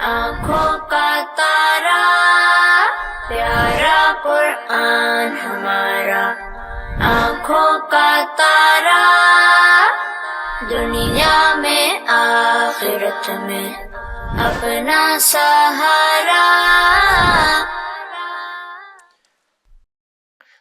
آنکھوں کا تارا پیارا قرآن ہمارا، آنکھوں کا تارا دنیا میں آخرت میں اپنا سہارا۔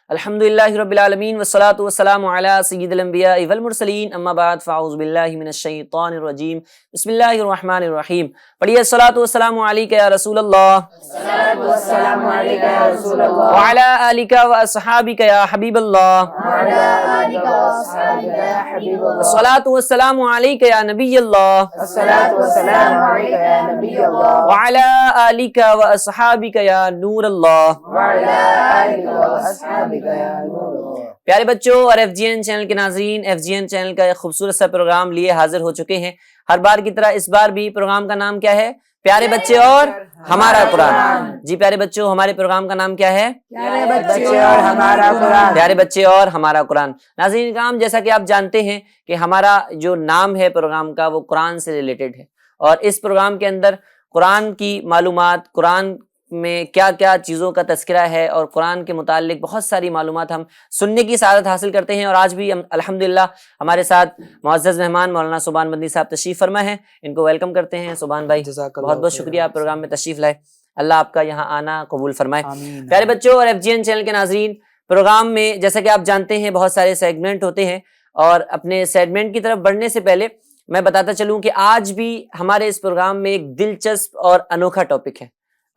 الحمدللہ رب العالمین والصلاة والسلام علی سید الانبیاء والمرسلین، اما بعد فاعوذ باللہ من الشیطان الرجیم، بسم اللہ الرحمن الرحیم۔ پڑھیے الصلاۃ والسلام علیک یا رسول اللہ، الصلاۃ والسلام علیک یا رسول اللہ، وعلی آلک واصحابک یا حبیب اللہ، وعلی آلک واصحابک یا حبیب اللہ، الصلاۃ والسلام علیک یا نبی اللہ، الصلاۃ والسلام علیک یا نبی اللہ، وعلی آلک واصحابک یا نور اللہ۔ وعلی آلک واصحابک یا نور اللہ۔ پیارے بچوں اور ایف جی این چینل کے ناظرین، ایف جی این چینل کا ایک خوبصورت سا پروگرام لیے حاضر ہو چکے ہیں۔ ہر بار کی طرح اس بار بھی پروگرام کا نام کیا ہے؟ پیارے بچے اور ہمارا قرآن۔ جی پیارے بچوں، ہمارے پروگرام کا نام کیا ہے؟ پیارے بچے اور ہمارا قرآن۔ پیارے بچے اور ہمارا قرآن۔ ناظرین کرام، جیسا کہ آپ جانتے ہیں کہ ہمارا جو نام ہے پروگرام کا وہ قرآن سے ریلیٹڈ ہے، اور اس پروگرام کے اندر قرآن کی معلومات، قرآن میں کیا کیا چیزوں کا تذکرہ ہے، اور قرآن کے متعلق بہت ساری معلومات ہم سننے کی سعادت حاصل کرتے ہیں۔ اور آج بھی الحمدللہ ہمارے ساتھ معزز مہمان مولانا سبحان مدنی صاحب تشریف فرما ہے، ان کو ویلکم کرتے ہیں۔ سبحان بھائی بہت بہت شکریہ، آپ پروگرام میں تشریف لائے، اللہ آپ کا یہاں آنا قبول فرمائے۔ پیارے بچوں اور ایف جی این چینل کے ناظرین، پروگرام میں جیسا کہ آپ جانتے ہیں بہت سارے سیگمنٹ ہوتے ہیں، اور اپنے سیگمنٹ کی طرف بڑھنے سے پہلے میں بتاتا چلوں کہ آج بھی ہمارے اس پروگرام میں ایک دلچسپ اور انوکھا ٹاپک ہے۔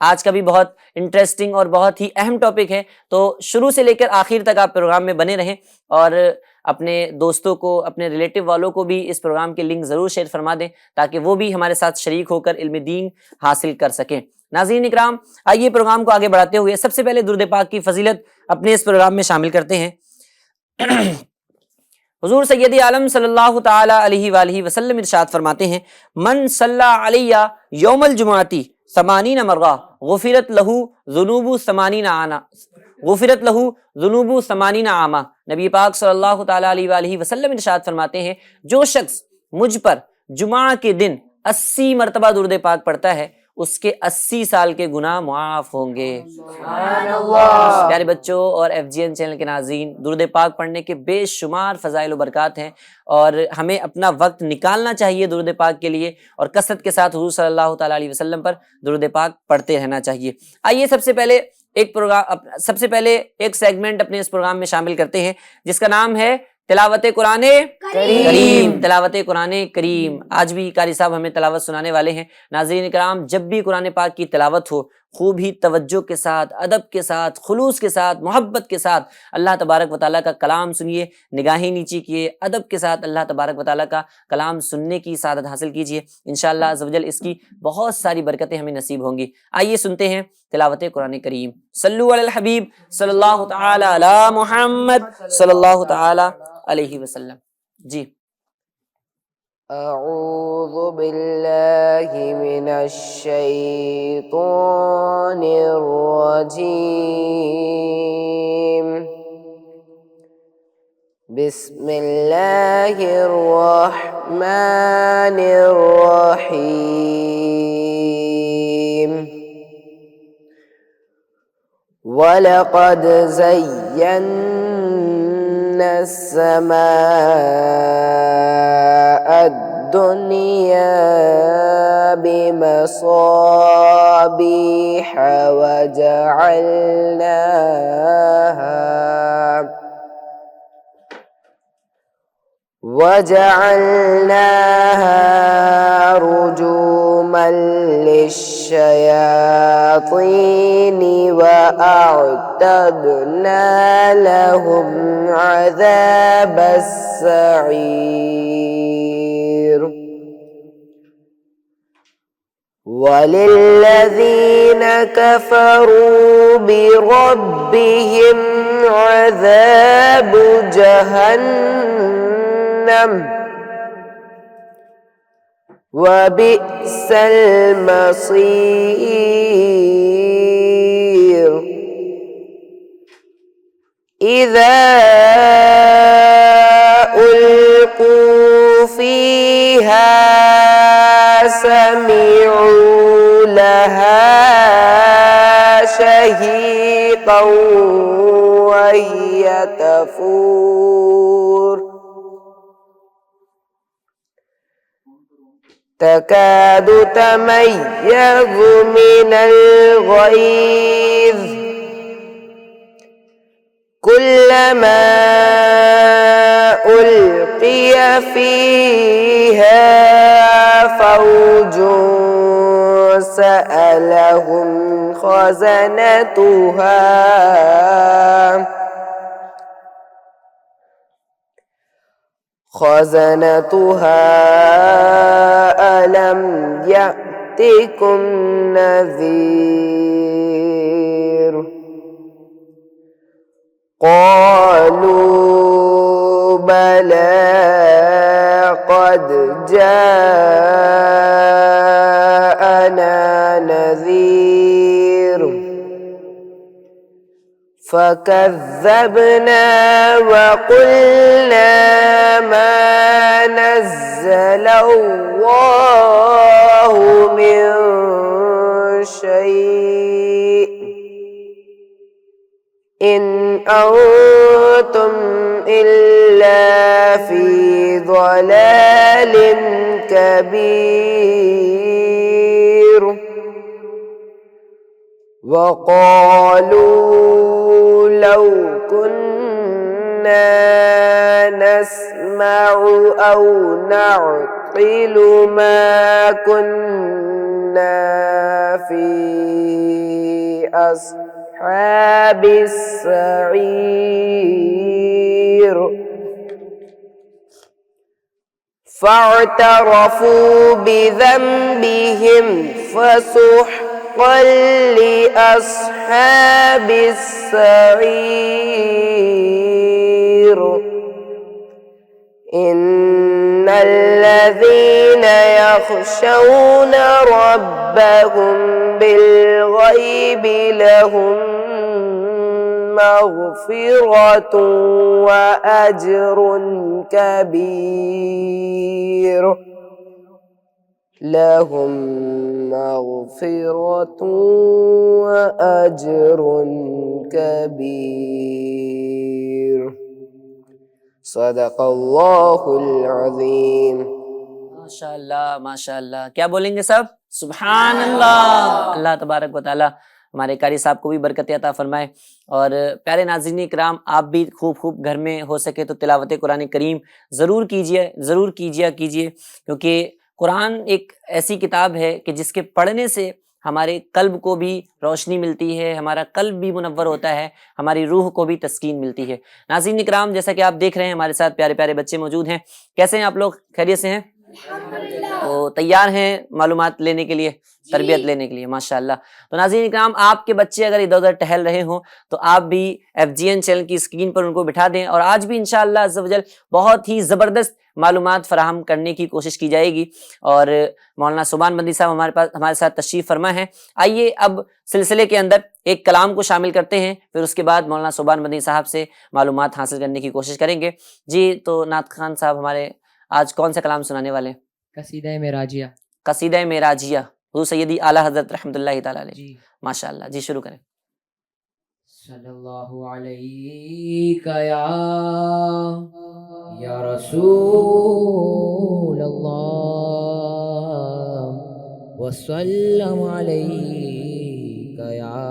آج کا بھی بہت انٹرسٹنگ اور بہت ہی اہم ٹاپک ہے، تو شروع سے لے کر آخر تک آپ پروگرام میں بنے رہیں، اور اپنے دوستوں کو، اپنے ریلیٹو والوں کو بھی اس پروگرام کے لنک ضرور شیئر فرما دیں، تاکہ وہ بھی ہمارے ساتھ شریک ہو کر علم دین حاصل کر سکیں۔ ناظرین اکرام، آئیے پروگرام کو آگے بڑھاتے ہوئے سب سے پہلے درود پاک کی فضیلت اپنے اس پروگرام میں شامل کرتے ہیں۔ حضور سید عالم صلی اللہ تعالی علیہ وآلہ وسلم ارشاد فرماتے ہیں، من صلی علیہ یوم الجمعۃ 80 مرہ غفرت لہ ذنوب 80 عاما، غفرت لہ ذنوب 80 عاما۔ نبی پاک صلی اللہ تعالی علیہ وآلہ وسلم ارشاد فرماتے ہیں، جو شخص مجھ پر جمعہ کے دن 80 مرتبہ درود پاک پڑھتا ہے، اس کے 80 سال کے گناہ معاف ہوں گے۔ سبحان اللہ۔ پیارے بچوں اور ایف جی این چینل کے ناظرین، درود پاک پڑھنے کے بے شمار فضائل و برکات ہیں، اور ہمیں اپنا وقت نکالنا چاہیے درود پاک کے لیے، اور کثرت کے ساتھ حضور صلی اللہ تعالی علیہ وسلم پر درود پاک پڑھتے رہنا چاہیے۔ آئیے سب سے پہلے ایک سیگمنٹ اپنے اس پروگرام میں شامل کرتے ہیں، جس کا نام ہے تلاوت قرآن کریم۔ تلاوت قرآن کریم، آج بھی قاری صاحب ہمیں تلاوت سنانے والے ہیں۔ ناظرین کرام، جب بھی قرآن پاک کی تلاوت ہو، خوب ہی توجہ کے ساتھ، ادب کے ساتھ، خلوص کے ساتھ، محبت کے ساتھ اللہ تبارک و تعالیٰ کا کلام سنیے، نگاہیں نیچی کیے، ادب کے ساتھ اللہ تبارک و تعالیٰ کا کلام سننے کی سعادت حاصل کیجیے، انشاءاللہ عز و جل اس کی بہت ساری برکتیں ہمیں نصیب ہوں گی۔ آئیے سنتے ہیں تلاوت قرآن کریم۔ صلو علی الحبیب صلی اللہ تعالی علی محمد صلی اللہ تعالی علیہ وسلم۔ جی اعوذ باللہ من الشیطان الرجیم، بسم اللہ الرحمن الرحیم۔ وَلَقَدْ زَيَّنَّا السَّمَاءَ الدُّنْيَا بِمَصَابِيحَ وَجَعَلْنَاهَا رُجُومًا لِلشَّيَاطِينِ وَأَعْتَدْنَا لَهُمْ عَذَابَ السَّعِيرِ۔ وَلِلَّذِينَ كَفَرُوا بِرَبِّهِمْ عَذَابُ جَهَنَّمَ وَبِئْسَ الْمَصِيرُ۔ إِذَا أُلْقُوا فِيهَا سَمِعُوا لها شهيقا وهي تفور تكاد تميز من الغيظ كلما ألقي فيها فوج سألهم خزنتها ألم يأتكم نذير قالوا بلى قد جاءنا نذير فكذبنا وقلنا ما نزل الله من شيء إن أنتم إلا في ضلال كبير وقالوا لو كنا نسمع أو نعقل ما كنا في أصحاب السعير فاعترفوا بذنبهم فسحقا لأصحاب السعير إن الذين يخشون ربهم بالغيب لهم مغفرة وأجر كبير لهم مغفرة وأجر كبير صدق اللہ العظیم. ماشاء اللہ. کیا بولیں گے سب؟ سبحان اللہ. اللہ تبارک و تعالی ہمارے قاری صاحب کو بھی برکت عطا فرمائے. اور پیارے ناظرین اکرام، آپ بھی خوب گھر میں ہو سکے تو تلاوت قرآن کریم ضرور کیجئے کیونکہ قرآن ایک ایسی کتاب ہے کہ جس کے پڑھنے سے ہمارے قلب کو بھی روشنی ملتی ہے، ہمارا قلب بھی منور ہوتا ہے، ہماری روح کو بھی تسکین ملتی ہے. ناظرین اکرام، جیسا کہ آپ دیکھ رہے ہیں ہمارے ساتھ پیارے پیارے بچے موجود ہیں. کیسے ہیں آپ لوگ؟ خیریت سے ہیں؟ تو تیار ہیں معلومات لینے کے لیے، تربیت لینے کے لیے؟ ماشاءاللہ. تو ناظرین اکرام، آپ کے بچے اگر ادھر ادھر ٹہل رہے ہوں تو آپ بھی FGN چینل کی اسکرین پر ان کو بٹھا دیں، اور آج بھی انشاءاللہ عز و جل بہت ہی زبردست معلومات فراہم کرنے کی کوشش کی جائے گی. اور مولانا سبحان بندی صاحب ہمارے ساتھ تشریف فرما ہے. آئیے اب سلسلے کے اندر ایک کلام کو شامل کرتے ہیں، پھر اس کے بعد مولانا سبحان بندی صاحب سے معلومات حاصل کرنے کی کوشش کریں گے. جی تو نعت خان صاحب ہمارے آج کون سا کلام سنانے والے ہیں؟ قصیدہ معراجیہ. قصیدہ معراجیہ حضور سیدی اعلیٰ حضرت رحمۃ اللہ تعالی علیہ. جی ماشاءاللہ. جی شروع کریں. صلی اللہ علیہ یا رسول اللہ وسلم علیک یا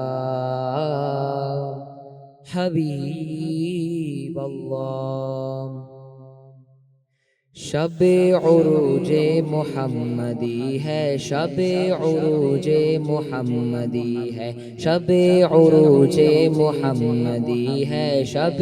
حبیب اللہ. شب عروج محمدی ہے، شب عروج محمدی ہے، شب عروج محمدی ہے، شب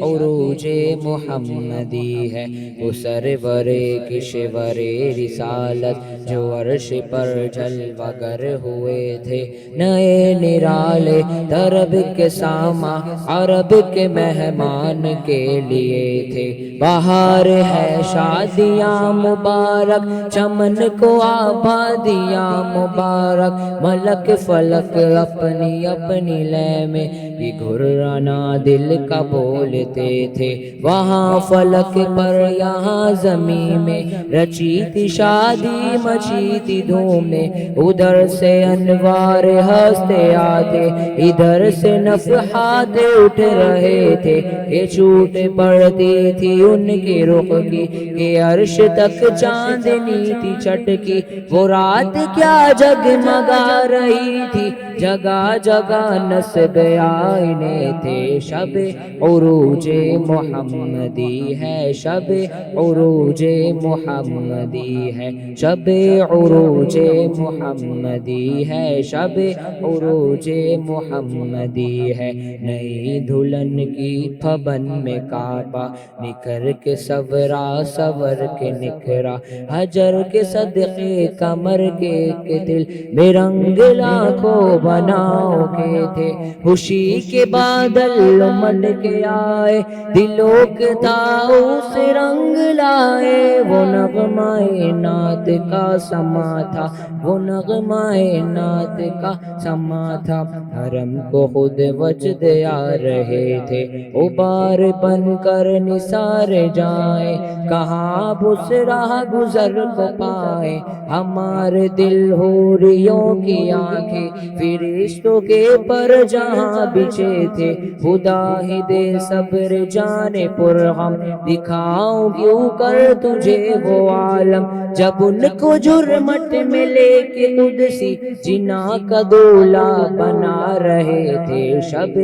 عروج محمدی ہے. وہ سرور کشور رسالت جو عرش پر جلوہ گر ہوئے تھے، نئے نرالے طرب کے ساماں عرب کے مہمان کے لیے تھے. بہار ہے شاد شادیاں مبارک، چمن کو آبادیاں مبارک، ملک فلک اپنی اپنی لے میں یہ گھرانا دل کا بولتے تھے، وہاں فلک پر یہاں زمین میں رچی تھی شادی، مچی تھی دھومیں، ادھر سے انوار ہنستے آتے، ادھر سے نفحات اٹھ رہے تھے، کہ چوٹ پڑتی تھی ان کے رخ کی، کہ عرش تک چاندنی تھی چٹکی، وہ رات کیا جگمگا رہی تھی، جگہ جگہ نصب آئینے تھے، شب عروج محمدی ہے، شب عروج محمدی ہے، شب عروج محمدی ہے، شب عروج محمدی ہے، نئی دلہن کی پھبن میں کعبہ نکھر کے سورا، سور کے نکھرا حجر کے صدقے کمر کے دل بے رنگ لاکھوں بناؤ کے تھے، خوشی کے بادل امڈ کے آئے، دلوں کے طاؤس رنگ لائے، وہ نغمہ نعت کا سما تھا، وہ نغمہ نعت کا سما تھا، حرم کو خود وجد آ رہے تھے، غبار بن کر نثار جائیں، کہاں بسرا گزر کو پائے، ہمارے دل حوریوں کی آنکھیں فرشتوں کے پر جہاں بچھے تھے، خدا ہی دے صبر جانے پرغم، دکھاؤں کیوں کر تجھے وہ عالم، جب ان کو جرمٹ میں لے کے قدسی جنا کا دولہ بنا رہے تھے، شب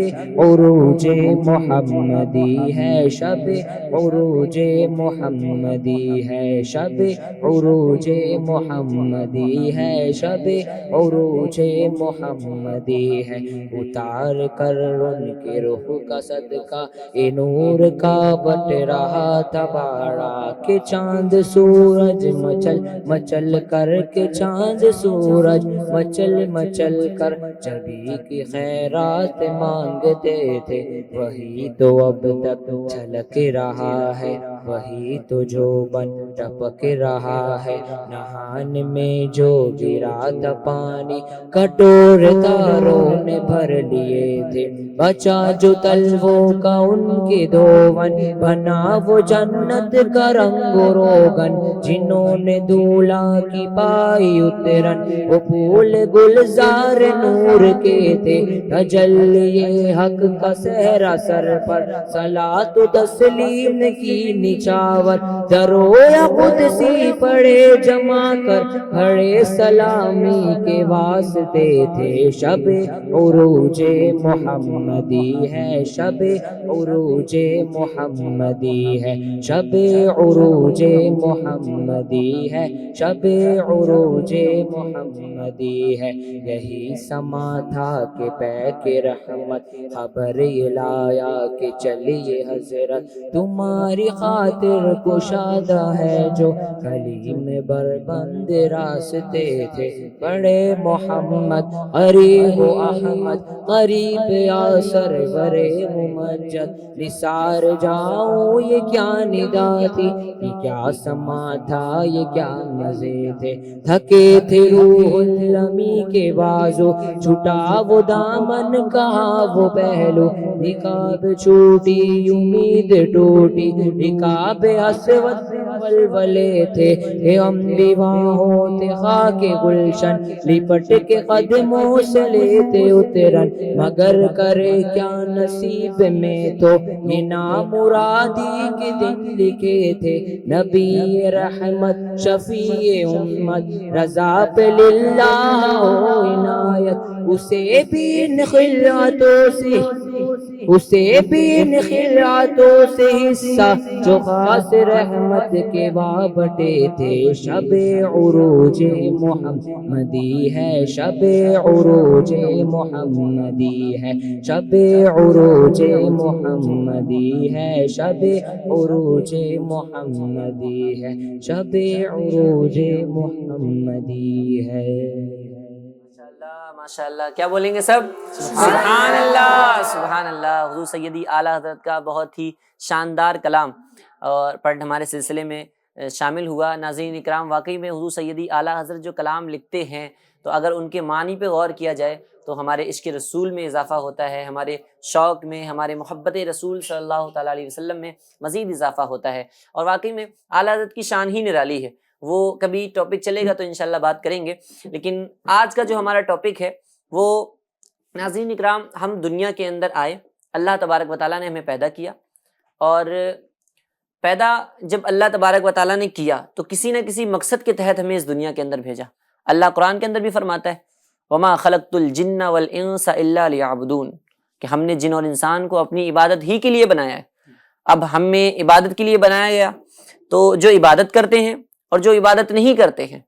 عروج محمدی ہے، شب عروج محمدی ہے، شب عروج محمدی ہے، شب عروج محمدی ہے، اتار کر ان کے روح کا صدقہ اے نور کا بٹ رہا تھا باڑا، کہ چاند سورج مچل مچل کر، کے چاند سورج مچل مچل کر جبھی کی خیرات مانگتے تھے، وہی تو اب تک چھلک رہا ہے، وہی تو جو بن ٹپک رہا ہے، نہان میں جو گرا تھا پانی کٹور تاروں نے بھر لیے تھے، بچا جو تلووں کا ان کے دھون، بنا وہ جنت کا رنگ و روغن، جنہوں نے دولہا کی پائی اترن، وہ پھول گلزار نور کے تھے، تجلی حق کا صحرا سر پر، صلاۃ و تسلیم کی نچاور، درو یا قدسی پڑھے جمع کر، کھڑے سلامی کے واسطے تھے، شب عروج محمدی ہے، شب عروج محمدی ہے، شب عروج محمدی ہے، شب عروج محمدی ہے، یہی سما تھا کہ پے کے رحمت خبر لایا، کہ چلیے حضرت تمہاری خاطر کشادہ ہے، جو کلیم بربند راستے تھے، بڑے محمد قریب و احمد قریب یا سرور ممجد، نثار جاؤں یہ کیا ندا تھی، یہ کیا سما تھا، یہ کیا مزے تھے، تھکے تھے روح الامی کے بازو، چھٹا وہ دامن کہاں وہ پہلو، نقاب چھوٹی امید ٹوٹی، نقاب اسود ولولے تھے، ہم دیواہوں تھے خاک گلشن، لپٹ کے قدموں سے لیتے اترن، مگر کرے کیا نصیب میں تو یہ نامرادی کے دن لکھے تھے، نبی رحمت شفیع امت رضا پہ للہ ہو عنایت، اسے بھی ان خلعتوں سے، اسے بھی ان خلعتوں سے حصہ جو خاص رحمت کے وابٹے تھے، شب عروج محمدی ہے، شب عروج محمدی ہے، شب عروج محمدی ہے، شب عروج محمدی ہے، شب عروج محمدی ہے۔ ماشاء اللہ، کیا بولیں گے سب؟ سبحان اللہ، سبحان اللہ۔ حضور سیدی اعلیٰ حضرت کا بہت ہی شاندار کلام، اور پڑھ ہمارے سلسلے میں شامل ہوا۔ ناظرین اکرام، واقعی میں حضور سیدی اعلیٰ حضرت جو کلام لکھتے ہیں تو اگر ان کے معنی پہ غور کیا جائے تو ہمارے عشق رسول میں اضافہ ہوتا ہے، ہمارے شوق میں، ہمارے محبت رسول صلی اللہ تعالیٰ علیہ وسلم میں مزید اضافہ ہوتا ہے۔ اور واقعی میں اعلیٰ حضرت کی شان ہی نرالی ہے، وہ کبھی ٹاپک چلے گا تو انشاءاللہ بات کریں گے۔ لیکن آج کا جو ہمارا ٹاپک ہے وہ ناظرین اکرام، ہم دنیا کے اندر آئے، اللہ تبارک و تعالیٰ نے ہمیں پیدا کیا، اور پیدا جب اللہ تبارک و تعالیٰ نے کیا تو کسی نہ کسی مقصد کے تحت ہمیں اس دنیا کے اندر بھیجا۔ اللہ قرآن کے اندر بھی فرماتا ہے وما خلقت الجن والانس الا لیعبدون، کہ ہم نے جن اور انسان کو اپنی عبادت ہی کے لیے بنایا ہے۔ اب ہمیں عبادت کے لیے بنایا گیا تو جو عبادت کرتے ہیں اور جو عبادت نہیں کرتے ہیں،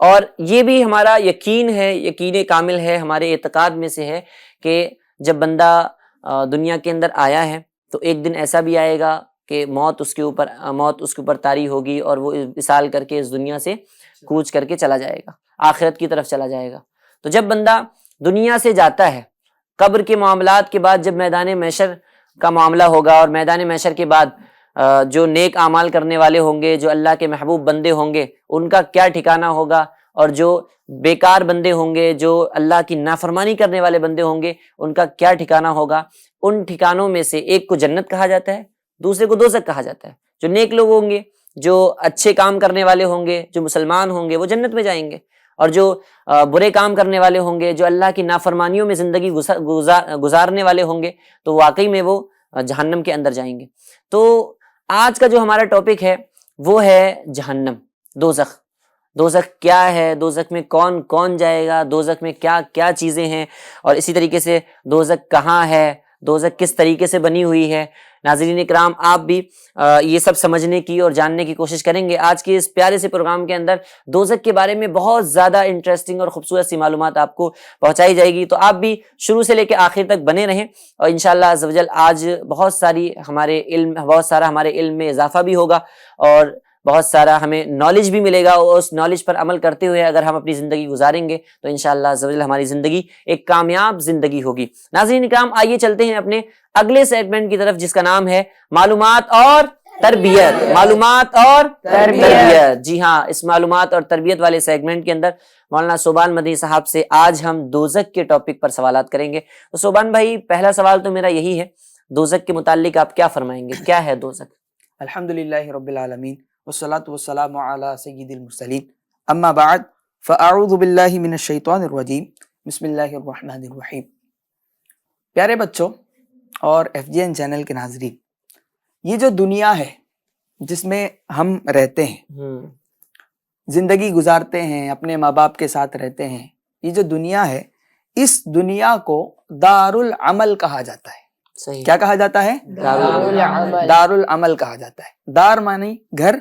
اور یہ بھی ہمارا یقین ہے، یقین کامل ہے، ہمارے اعتقاد میں سے ہے کہ جب بندہ دنیا کے اندر آیا ہے تو ایک دن ایسا بھی آئے گا کہ موت اس کے اوپر طاری ہوگی اور وہ وصال کر کے اس دنیا سے کوچ کر کے چلا جائے گا، آخرت کی طرف چلا جائے گا۔ تو جب بندہ دنیا سے جاتا ہے، قبر کے معاملات کے بعد جب میدان محشر کا معاملہ ہوگا، اور میدان محشر کے بعد جو نیک اعمال کرنے والے ہوں گے، جو اللہ کے محبوب بندے ہوں گے، ان کا کیا ٹھکانہ ہوگا، اور جو بیکار بندے ہوں گے، جو اللہ کی نافرمانی کرنے والے بندے ہوں گے، ان کا کیا ٹھکانہ ہوگا۔ ان ٹھکانوں میں سے ایک کو جنت کہا جاتا ہے، دوسرے کو دوزخ کہا جاتا ہے۔ جو نیک لوگ ہوں گے، جو اچھے کام کرنے والے ہوں گے، جو مسلمان ہوں گے، وہ جنت میں جائیں گے، اور جو برے کام کرنے والے ہوں گے، جو اللہ کی نافرمانیوں میں زندگی گزارنے والے ہوں گے، تو واقعی میں وہ جہنم کے اندر جائیں گے۔ تو آج کا جو ہمارا ٹاپک ہے وہ ہے جہنم، دوزخ۔ دوزخ کیا ہے، دوزخ میں کون کون جائے گا، دوزخ میں کیا کیا چیزیں ہیں، اور اسی طریقے سے دوزخ کہاں ہے، دوزخ کس طریقے سے بنی ہوئی ہے۔ ناظرین اکرام، آپ بھی یہ سب سمجھنے کی اور جاننے کی کوشش کریں گے۔ آج کے اس پیارے سے پروگرام کے اندر دوزخ کے بارے میں بہت زیادہ انٹرسٹنگ اور خوبصورت سی معلومات آپ کو پہنچائی جائے گی، تو آپ بھی شروع سے لے کے آخر تک بنے رہیں، اور انشاءاللہ عز و جل آج بہت سارا ہمارے علم میں اضافہ بھی ہوگا، اور بہت سارا ہمیں نالج بھی ملے گا، اور اس نالج پر عمل کرتے ہوئے اگر ہم اپنی زندگی گزاریں گے تو انشاءاللہ عز و جل ہماری زندگی ایک کامیاب زندگی ہوگی۔ ناظرین اکرام، آئیے چلتے ہیں اپنے اگلے سیگمنٹ کی طرف، جس کا نام ہے معلومات اور تربیت۔ معلومات اور تربیت، جی ہاں، اس معلومات اور تربیت والے سیگمنٹ کے اندر مولانا صوبان مدنی صاحب سے آج ہم دوزخ کے ٹاپک پر سوالات کریں گے۔ تو صوبان بھائی، پہلا سوال تو میرا یہی ہے، دوزخ کے متعلق آپ کیا فرمائیں گے، کیا ہے دوزخ؟ الحمدللہ رب العالمین والصلاة والسلام علی سید المرسلین، اما بعد فاعوذ باللہ من الشیطان الرجیم، بسم اللہ الرحمن الرحیم۔ پیارے بچوں اور ایف جی این چینل کے ناظرین، یہ جو دنیا ہے جس میں ہم رہتے ہیں، زندگی گزارتے ہیں، اپنے ماں باپ کے ساتھ رہتے ہیں، یہ جو دنیا ہے، اس دنیا کو دار العمل کہا جاتا ہے۔ صحیح، کیا کہا جاتا ہے؟ دار العمل کہا جاتا ہے۔ دار معنی گھر،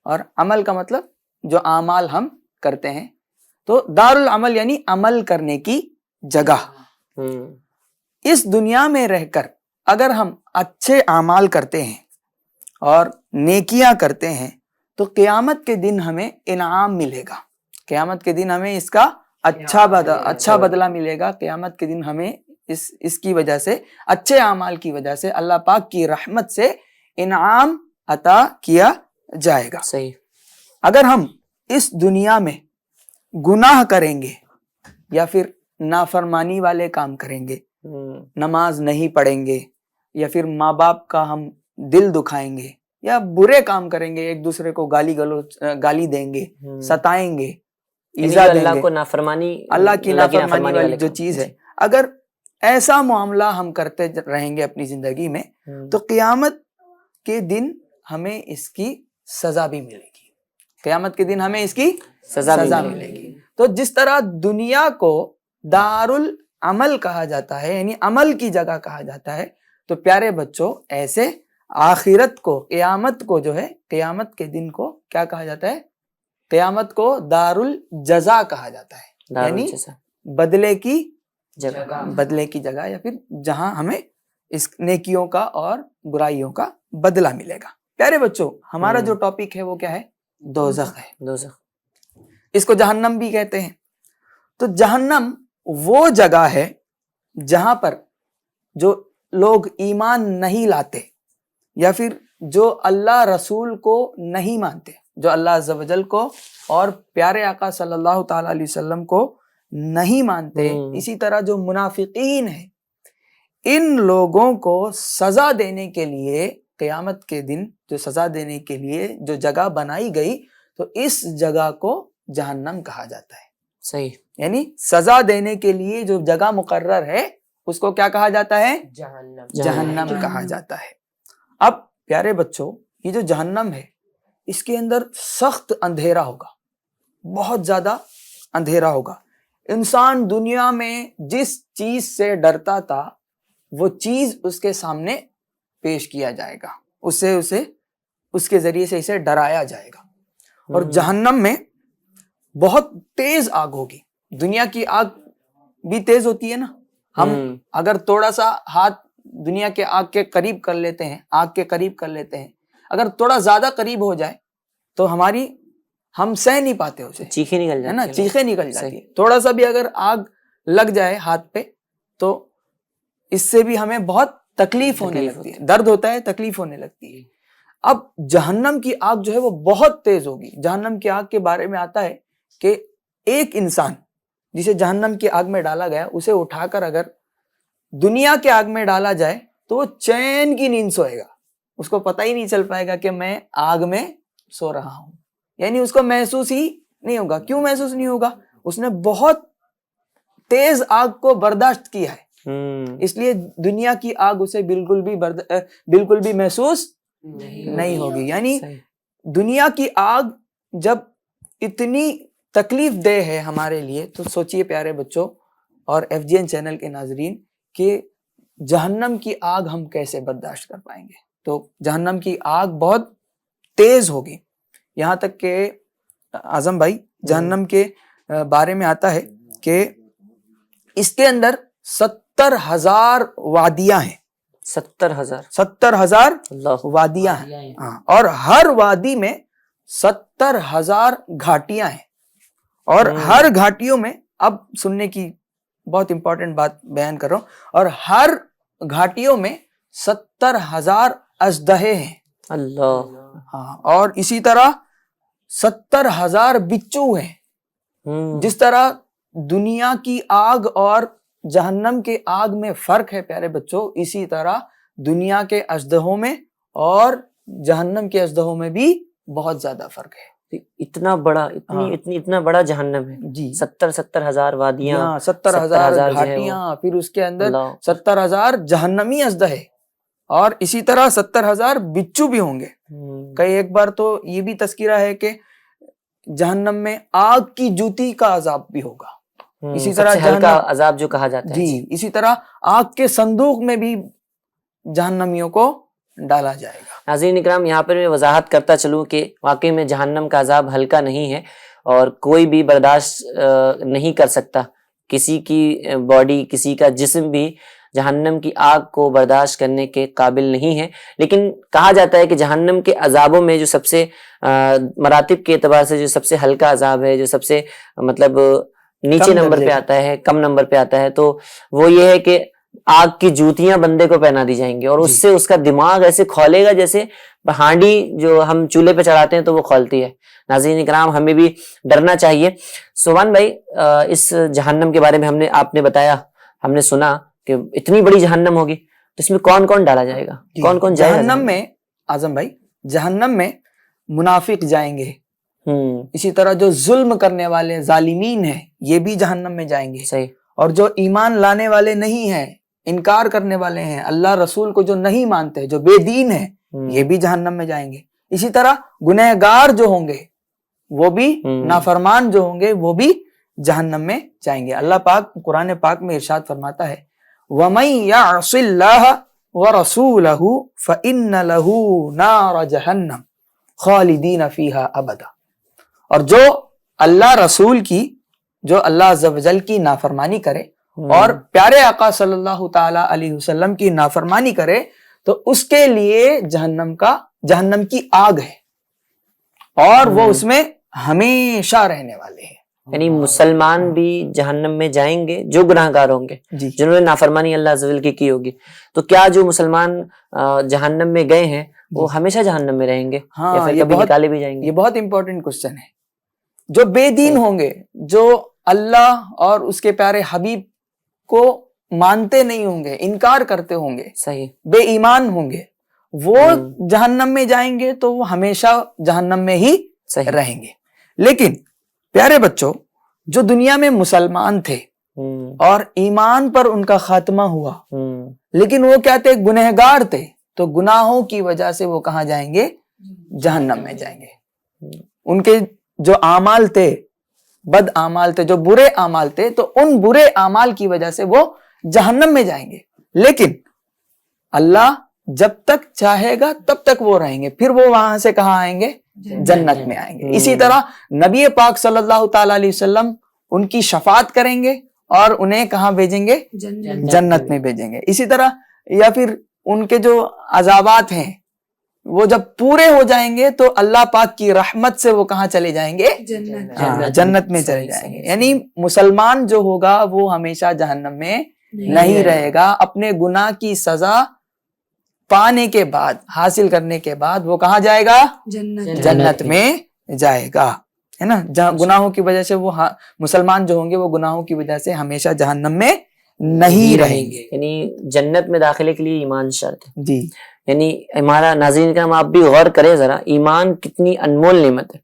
اور عمل کا مطلب جو اعمال ہم کرتے ہیں، تو دار العمل یعنی عمل کرنے کی جگہ۔ اس دنیا میں رہ کر اگر ہم اچھے اعمال کرتے ہیں اور نیکیاں کرتے ہیں تو قیامت کے دن ہمیں انعام ملے گا، قیامت کے دن ہمیں اس کا اچھا بدلہ ملے گا۔ قیامت کے دن ہمیں اس کی وجہ سے، اچھے اعمال کی وجہ سے، اللہ پاک کی رحمت سے انعام عطا کیا جائے گا۔ صحیح۔ اگر ہم اس دنیا میں گناہ کریں گے یا پھر نافرمانی والے کام کریں گے، نماز نہیں پڑھیں گے، یا پھر ماں باپ کا ہم دل دکھائیں گے، یا برے کام کریں گے، ایک دوسرے کو گالی دیں گے، ستائیں گے، ایذا دیں گے، اللہ کی نافرمانی والی جو چیز ہے، اگر ایسا معاملہ ہم کرتے رہیں گے اپنی زندگی میں تو قیامت کے دن ہمیں اس کی سزا بھی ملے گی، قیامت کے دن ہمیں اس کی سزا ملے گی۔ تو جس طرح دنیا کو دار العمل کہا جاتا ہے، یعنی عمل کی جگہ کہا جاتا ہے، تو پیارے بچوں ایسے آخرت کو، قیامت کو جو ہے، قیامت کے دن کو کیا کہا جاتا ہے؟ قیامت کو دار الجزا کہا جاتا ہے، یعنی بدلے کی جگہ، یا پھر جہاں ہمیں اس نیکیوں کا اور برائیوں کا بدلہ ملے گا۔ پیارے بچوں، ہمارا جو ٹاپک ہے وہ کیا ہے؟ دوزخ ہے۔ دوزخ، اس کو جہنم بھی کہتے ہیں۔ تو جہنم وہ جگہ ہے جہاں پر جو لوگ ایمان نہیں لاتے، یا پھر جو اللہ رسول کو نہیں مانتے، جو اللہ عز و جل کو اور پیارے آقا صلی اللہ تعالی علیہ وسلم کو نہیں مانتے، اسی طرح جو منافقین ہیں، ان لوگوں کو سزا دینے کے لیے قیامت کے دن جو سزا دینے کے لیے جو جگہ بنائی گئی، تو اس جگہ کو جہنم کہا جاتا ہے۔ صحیح، یعنی سزا دینے کے لیے جو جگہ مقرر ہے اس کو کیا کہا جاتا ہے؟ جہنم کہا جاتا ہے۔ اب پیارے بچوں، یہ جو جہنم ہے اس کے اندر سخت اندھیرا ہوگا، بہت زیادہ اندھیرا ہوگا۔ انسان دنیا میں جس چیز سے ڈرتا تھا وہ چیز اس کے سامنے پیش کیا جائے گا، اس کے ذریعے سے اسے ڈرایا جائے گا۔ اور جہنم میں بہت تیز آگ ہوگی۔ دنیا کی آگ بھی تیز ہوتی ہے نا، ہم اگر تھوڑا سا ہاتھ دنیا کے آگ کے قریب کر لیتے ہیں، اگر تھوڑا زیادہ قریب ہو جائے تو ہم سہ نہیں پاتے اسے، چیخیں نکل جاتی ہے نا، چیخیں نکل جاتی ہیں۔ تھوڑا سا بھی اگر آگ لگ جائے ہاتھ پہ تو اس سے بھی ہمیں بہت تکلیف ہونے لگتی ہے، درد ہوتا ہے، تکلیف ہونے لگتی ہے۔ اب جہنم کی آگ جو ہے وہ بہت تیز ہوگی۔ جہنم کی آگ کے بارے میں آتا ہے کہ ایک انسان جسے جہنم کی آگ میں ڈالا گیا، اسے اٹھا کر اگر دنیا کے آگ میں ڈالا جائے تو وہ چین کی نیند سوئے گا، اس کو پتہ ہی نہیں چل پائے گا کہ میں آگ میں سو رہا ہوں، یعنی اس کو محسوس ہی نہیں ہوگا۔ کیوں محسوس نہیں ہوگا؟ اس نے بہت تیز آگ کو برداشت کیا ہے، اس لیے دنیا کی آگ اسے بالکل بھی محسوس نہیں ہوگی۔ یعنی دنیا کی آگ جب اتنی تکلیف دہ ہے ہمارے لیے، تو سوچئے پیارے بچوں اور FGN چینل کے ناظرین کہ جہنم کی آگ ہم کیسے برداشت کر پائیں گے۔ تو جہنم کی آگ بہت تیز ہوگی، یہاں تک کہ اعظم بھائی جہنم کے بارے میں آتا ہے کہ اس کے اندر 70,000 وادیاں ہیں۔ 70,000 وادیاں ہیں، اور ہر وادی میں 70,000 گھاٹیاں ہیں، اور ہر گھاٹیوں میں، اب سننے کی بہت امپورٹنٹ بات بیان کر رہا ہوں، اور ہر گھاٹیوں میں 70,000 اژدہے ہیں۔ اللہ، ہاں، اور اسی طرح 70,000 بچو ہیں۔ جس طرح دنیا کی آگ اور جہنم کے آگ میں فرق ہے پیارے بچوں، اسی طرح دنیا کے اژدہوں میں اور جہنم کے اژدہوں میں بھی بہت زیادہ فرق ہے۔ اتنا بڑا جہنم ہے جی، 70,000 وادیاں، 70,000 گھاٹیاں، پھر اس کے اندر 70,000 جہنمی اژدہے، اور اسی طرح 70,000 بچو بھی ہوں گے۔ کئی ایک بار تو یہ بھی تذکرہ ہے کہ جہنم میں آگ کی جوتی کا عذاب بھی ہوگا، اسی طرح ہلکا عذاب جو کہا جاتا ہے۔ جی، اسی طرح آگ کے صندوق میں بھی جہنمیوں کو ڈالا جائے گا۔ ناظرین اکرام، یہاں پر میں وضاحت کرتا چلوں کہ واقعی میں جہنم کا عذاب ہلکا نہیں ہے، اور کوئی بھی برداشت نہیں کر سکتا، کسی کی باڈی، کسی کا جسم بھی جہنم کی آگ کو برداشت کرنے کے قابل نہیں ہے۔ لیکن کہا جاتا ہے کہ جہنم کے عذابوں میں جو سب سے مراتب کے اعتبار سے جو سب سے ہلکا عذاب ہے، جو سب سے مطلب نیچے نمبر پہ آتا ہے، کم نمبر پہ آتا ہے، تو وہ یہ ہے کہ آگ کی جوتیاں بندے کو پہنا دی جائیں گی، اور اس سے اس کا دماغ ایسے کھولے گا جیسے ہانڈی جو ہم چولہے پہ چڑھاتے ہیں تو وہ کھولتی ہے۔ ناظرین اکرام، ہمیں بھی ڈرنا چاہیے۔ سبحان بھائی، اس جہنم کے بارے میں آپ نے بتایا، ہم نے سنا کہ اتنی بڑی جہنم ہوگی، تو اس میں کون کون ڈالا جائے گا؟ کون کون جائے گا جہنم میں؟ اعظم بھائی، جہنم میں منافق جائیں گے، اسی طرح جو ظلم کرنے والے ظالمین ہیں یہ بھی جہنم میں جائیں گے، صحیح، اور جو ایمان لانے والے نہیں ہیں، انکار کرنے والے ہیں، اللہ رسول کو جو نہیں مانتے، جو بے دین ہیں، یہ بھی جہنم میں جائیں گے۔ اسی طرح گنہگار جو ہوں گے وہ بھی، نافرمان جو ہوں گے وہ بھی جہنم میں جائیں گے۔ اللہ پاک قرآن پاک میں ارشاد فرماتا ہے وَمَن يَعْصِ اللَّهَ وَرَسُولَهُ فَإِنَّ لَهُ نَارَ جَهَنَّمَ خَالِدِينَ فِيهَا أَبَدًا، اور جو اللہ رسول کی، جو اللہ عز و جل کی نافرمانی کرے اور پیارے آقا صلی اللہ تعالی علیہ وسلم کی نافرمانی کرے، تو اس کے لیے جہنم کی آگ ہے، اور وہ اس میں ہمیشہ رہنے والے ہیں۔ یعنی مسلمان بھی جہنم میں جائیں گے جو گناہ گار ہوں گے، جنہوں نے نافرمانی اللہ عز و جل کی ہوگی۔ تو کیا جو مسلمان جہنم میں گئے ہیں وہ ہمیشہ جہنم میں رہیں گے ہاں، یا پھر یہ کبھی بہت- نکالے بھی جائیں گے؟ یہ بہت امپورٹنٹ کوشچن ہے. جو بے دین ہوں گے، جو اللہ اور اس کے پیارے حبیب کو مانتے نہیں ہوں گے، انکار کرتے ہوں گے، صحیح. بے ایمان ہوں گے، وہ جہنم میں جائیں گے تو وہ ہمیشہ جہنم میں ہی صحیح. رہیں گے. لیکن پیارے بچوں، جو دنیا میں مسلمان تھے اور ایمان پر ان کا خاتمہ ہوا، لیکن وہ کیا تھے؟ گنہگار تھے، تو گناہوں کی وجہ سے وہ کہاں جائیں گے؟ جہنم میں جائیں گے. ان کے جو اعمال تھے، بد اعمال تھے، جو برے اعمال تھے، تو ان برے اعمال کی وجہ سے وہ جہنم میں جائیں گے. لیکن اللہ جب تک چاہے گا تب تک وہ رہیں گے، پھر وہ وہاں سے کہاں آئیں گے؟ جنت میں آئیں گے. اسی طرح نبی پاک صلی اللہ تعالی علیہ وسلم ان کی شفاعت کریں گے اور انہیں کہاں بھیجیں گے؟ جنت میں بھیجیں گے. اسی طرح یا پھر ان کے جو عذابات ہیں وہ جب پورے ہو جائیں گے تو اللہ پاک کی رحمت سے وہ کہاں چلے جائیں گے؟ جنت میں چلے جائیں گے. یعنی مسلمان جو ہوگا وہ ہمیشہ جہنم میں نہیں رہے گا. اپنے گناہ کی سزا پانے کے بعد، حاصل کرنے کے بعد وہ کہاں جائے گا؟ جنت میں جائے گا، ہے نا. گناہوں کی وجہ سے وہ مسلمان جو ہوں گے وہ گناہوں کی وجہ سے ہمیشہ جہنم میں نہیں رہیں گے. یعنی جنت میں داخلے کے لیے ایمان شرط ہے. جی، یعنی ہمارا ناظرین کرام آپ بھی غور کریں ذرا، ایمان کتنی انمول نعمت ہے.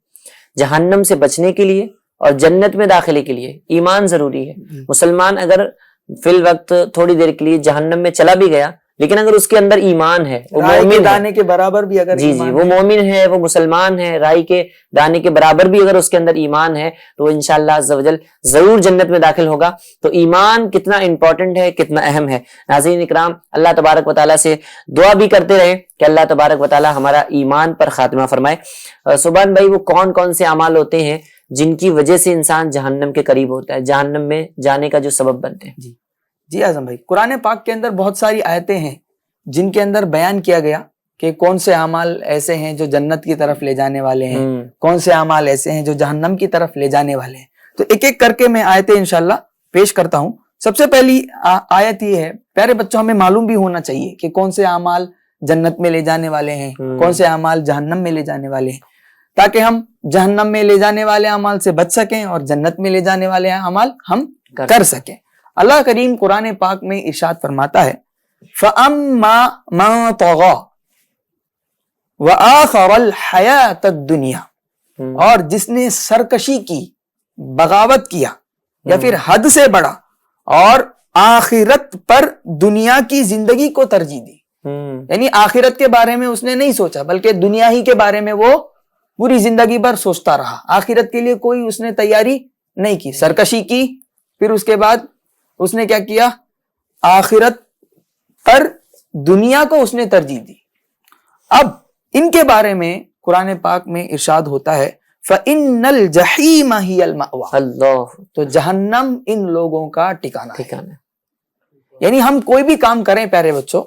جہنم سے بچنے کے لیے اور جنت میں داخلے کے لیے ایمان ضروری ہے. مسلمان اگر فی الوقت تھوڑی دیر کے لیے جہنم میں چلا بھی گیا، لیکن اگر اس کے اندر ایمان ہے، وہ رائے کے مومن ہے، دانے کے برابر بھی اگر جی ایمان وہ ہے، مومن ہے، وہ مسلمان ہے، رائی کے دانے کے برابر بھی اگر اس کے اندر ایمان ہے تو وہ انشاءاللہ عز و جل ضرور جنت میں داخل ہوگا. تو ایمان کتنا امپورٹنٹ ہے، کتنا اہم ہے. ناظرین اکرام، اللہ تبارک و تعالیٰ سے دعا بھی کرتے رہیں کہ اللہ تبارک و تعالیٰ ہمارا ایمان پر خاتمہ فرمائے. سبحان بھائی، وہ کون کون سے اعمال ہوتے ہیں جن کی وجہ سے انسان جہنم کے قریب ہوتا ہے، جہنم میں جانے کا جو سبب بنتے ہیں؟ جی اعظم بھائی، قرآن پاک کے اندر بہت ساری آیتیں ہیں جن کے اندر بیان کیا گیا کہ کون سے اعمال ایسے ہیں جو جنت کی طرف لے جانے والے ہیں، کون سے اعمال ایسے ہیں جو جہنم کی طرف لے جانے والے ہیں. تو ایک ایک کر کے میں آیتیں انشاءاللہ پیش کرتا ہوں. سب سے پہلی آیت یہ ہے، پیارے بچوں ہمیں معلوم بھی ہونا چاہیے کہ کون سے اعمال جنت میں لے جانے والے ہیں، کون سے اعمال جہنم میں لے جانے والے ہیں، تاکہ ہم جہنم میں لے جانے والے اعمال سے بچ سکیں اور جنت میں لے جانے والے اعمال ہم کر سکیں. اللہ کریم قرآن پاک میں ارشاد فرماتا ہے، فَأَمَّا مَن طَغَىٰ وَآثَرَ الْحَيَاةَ الدُّنْيَا، اور جس نے سرکشی کی، بغاوت کیا یا پھر حد سے بڑھا اور آخرت پر دنیا کی زندگی کو ترجیح دی. یعنی آخرت کے بارے میں اس نے نہیں سوچا بلکہ دنیا ہی کے بارے میں وہ پوری زندگی بھر سوچتا رہا. آخرت کے لیے کوئی اس نے تیاری نہیں کی، سرکشی کی. پھر اس کے بعد اس نے کیا کیا؟ آخرت پر دنیا کو اس نے ترجیح دی. اب ان کے بارے میں قرآن پاک میں ارشاد ہوتا ہے، فَإِنَّ الْجَحِيمَ هِيَ الْمَأْوَىٰ، اللہ، تو جہنم ان لوگوں کا ٹھکانہ ہے. ٹھیکانہ. یعنی ہم کوئی بھی کام کریں پیارے بچوں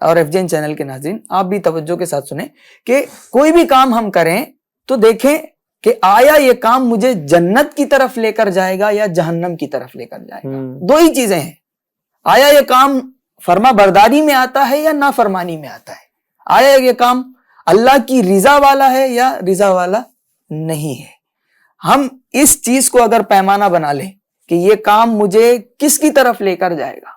اور ایف جے این چینل کے ناظرین، آپ بھی توجہ کے ساتھ سنیں کہ کوئی بھی کام ہم کریں تو دیکھیں کہ آیا یہ کام مجھے جنت کی طرف لے کر جائے گا یا جہنم کی طرف لے کر جائے گا. دو ہی چیزیں ہیں، آیا یہ کام فرما برداری میں آتا ہے یا نافرمانی میں آتا ہے، آیا یہ کام اللہ کی رضا والا ہے یا رضا والا نہیں ہے. ہم اس چیز کو اگر پیمانہ بنا لیں کہ یہ کام مجھے کس کی طرف لے کر جائے گا،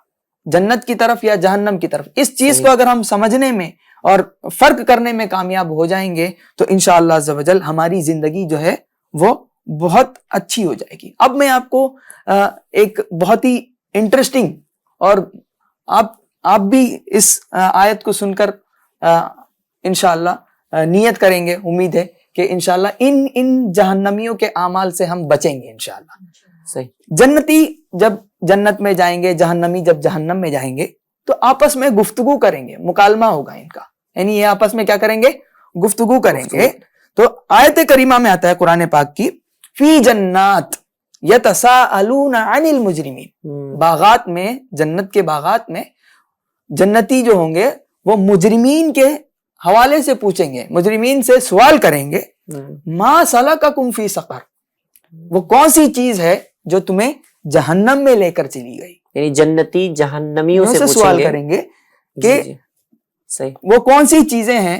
جنت کی طرف یا جہنم کی طرف، اس چیز کو اگر ہم سمجھنے میں اور فرق کرنے میں کامیاب ہو جائیں گے تو انشاءاللہ عز و جل ہماری زندگی جو ہے وہ بہت اچھی ہو جائے گی. اب میں آپ کو ایک بہت ہی انٹرسٹنگ، اور آپ بھی اس آیت کو سن کر انشاءاللہ نیت کریں گے، امید ہے کہ انشاءاللہ ان جہنمیوں کے اعمال سے ہم بچیں گے انشاءاللہ. صحیح. جنتی جب جنت میں جائیں گے، جہنمی جب جہنم میں جائیں گے تو آپس میں گفتگو کریں گے، مکالمہ ہوگا ان کا. یعنی یہ آپس میں کیا کریں گے؟ گفتگو کریں گے. تو آیت کریمہ میں آتا ہے قرآن پاک کی، فی جنات یتساءلون عن المجرمین، باغات میں، جنت کے باغات میں جنتی جو ہوں گے وہ مجرمین کے حوالے سے پوچھیں گے، مجرمین سے سوال کریں گے، ما سلککم فی سقر، وہ کون سی چیز ہے جو تمہیں جہنم میں لے کر چلی گئی. یعنی جنتی جہنمیوں سے سوال کریں گے کہ صحیح، وہ کون سی چیزیں ہیں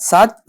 7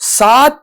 7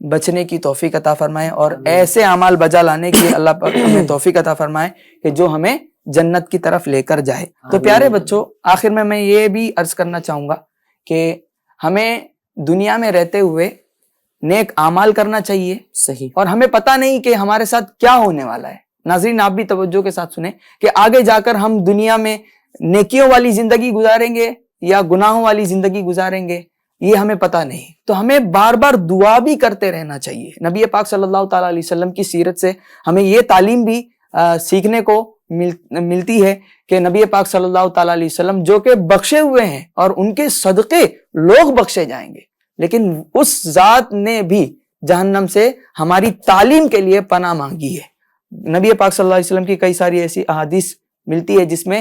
بچنے کی توفیق عطا فرمائے اور ایسے اعمال بجا لانے کی اللہ پاک ہمیں توفیق عطا فرمائے کہ جو ہمیں جنت کی طرف لے کر جائے. تو پیارے بچوں، آخر میں یہ بھی عرض کرنا چاہوں گا کہ ہمیں دنیا میں رہتے ہوئے نیک اعمال کرنا چاہیے. صحیح. اور ہمیں پتہ نہیں کہ ہمارے ساتھ کیا ہونے والا ہے. ناظرین آپ بھی توجہ کے ساتھ سنیں کہ آگے جا کر ہم دنیا میں نیکیوں والی زندگی گزاریں گے یا گناہوں والی زندگی گزاریں گے، یہ ہمیں پتہ نہیں. تو ہمیں بار بار دعا بھی کرتے رہنا چاہیے. نبی پاک صلی اللہ تعالیٰ علیہ وسلم کی سیرت سے ہمیں یہ تعلیم بھی سیکھنے کو ملتی ہے کہ نبی پاک صلی اللہ تعالیٰ علیہ وسلم جو کہ بخشے ہوئے ہیں اور ان کے صدقے لوگ بخشے جائیں گے، لیکن اس ذات نے بھی جہنم سے ہماری تعلیم کے لیے پناہ مانگی ہے. نبی پاک صلی اللہ علیہ وسلم کی کئی ساری ایسی احادیث ملتی ہے جس میں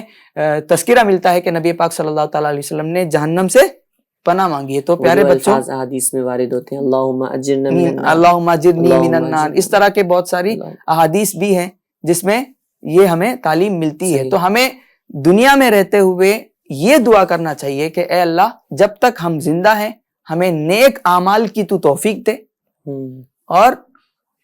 تذکرہ ملتا ہے کہ نبی پاک صلی اللہ تعالیٰ علیہ وسلم نے جہنم سے پناہ مانگی ہے. تو پیارے بچوں، احادیث میں وارد ہوتے ہیں اللہم اجرنا من النار، اللہم اجرنی من النار، اس طرح کے بہت ساری احادیث بھی ہیں جس میں یہ ہمیں تعلیم ملتی ہے. تو ہمیں دنیا میں رہتے ہوئے یہ دعا کرنا چاہیے کہ اے اللہ جب تک ہم زندہ ہیں ہمیں نیک اعمال کی تو توفیق دے اور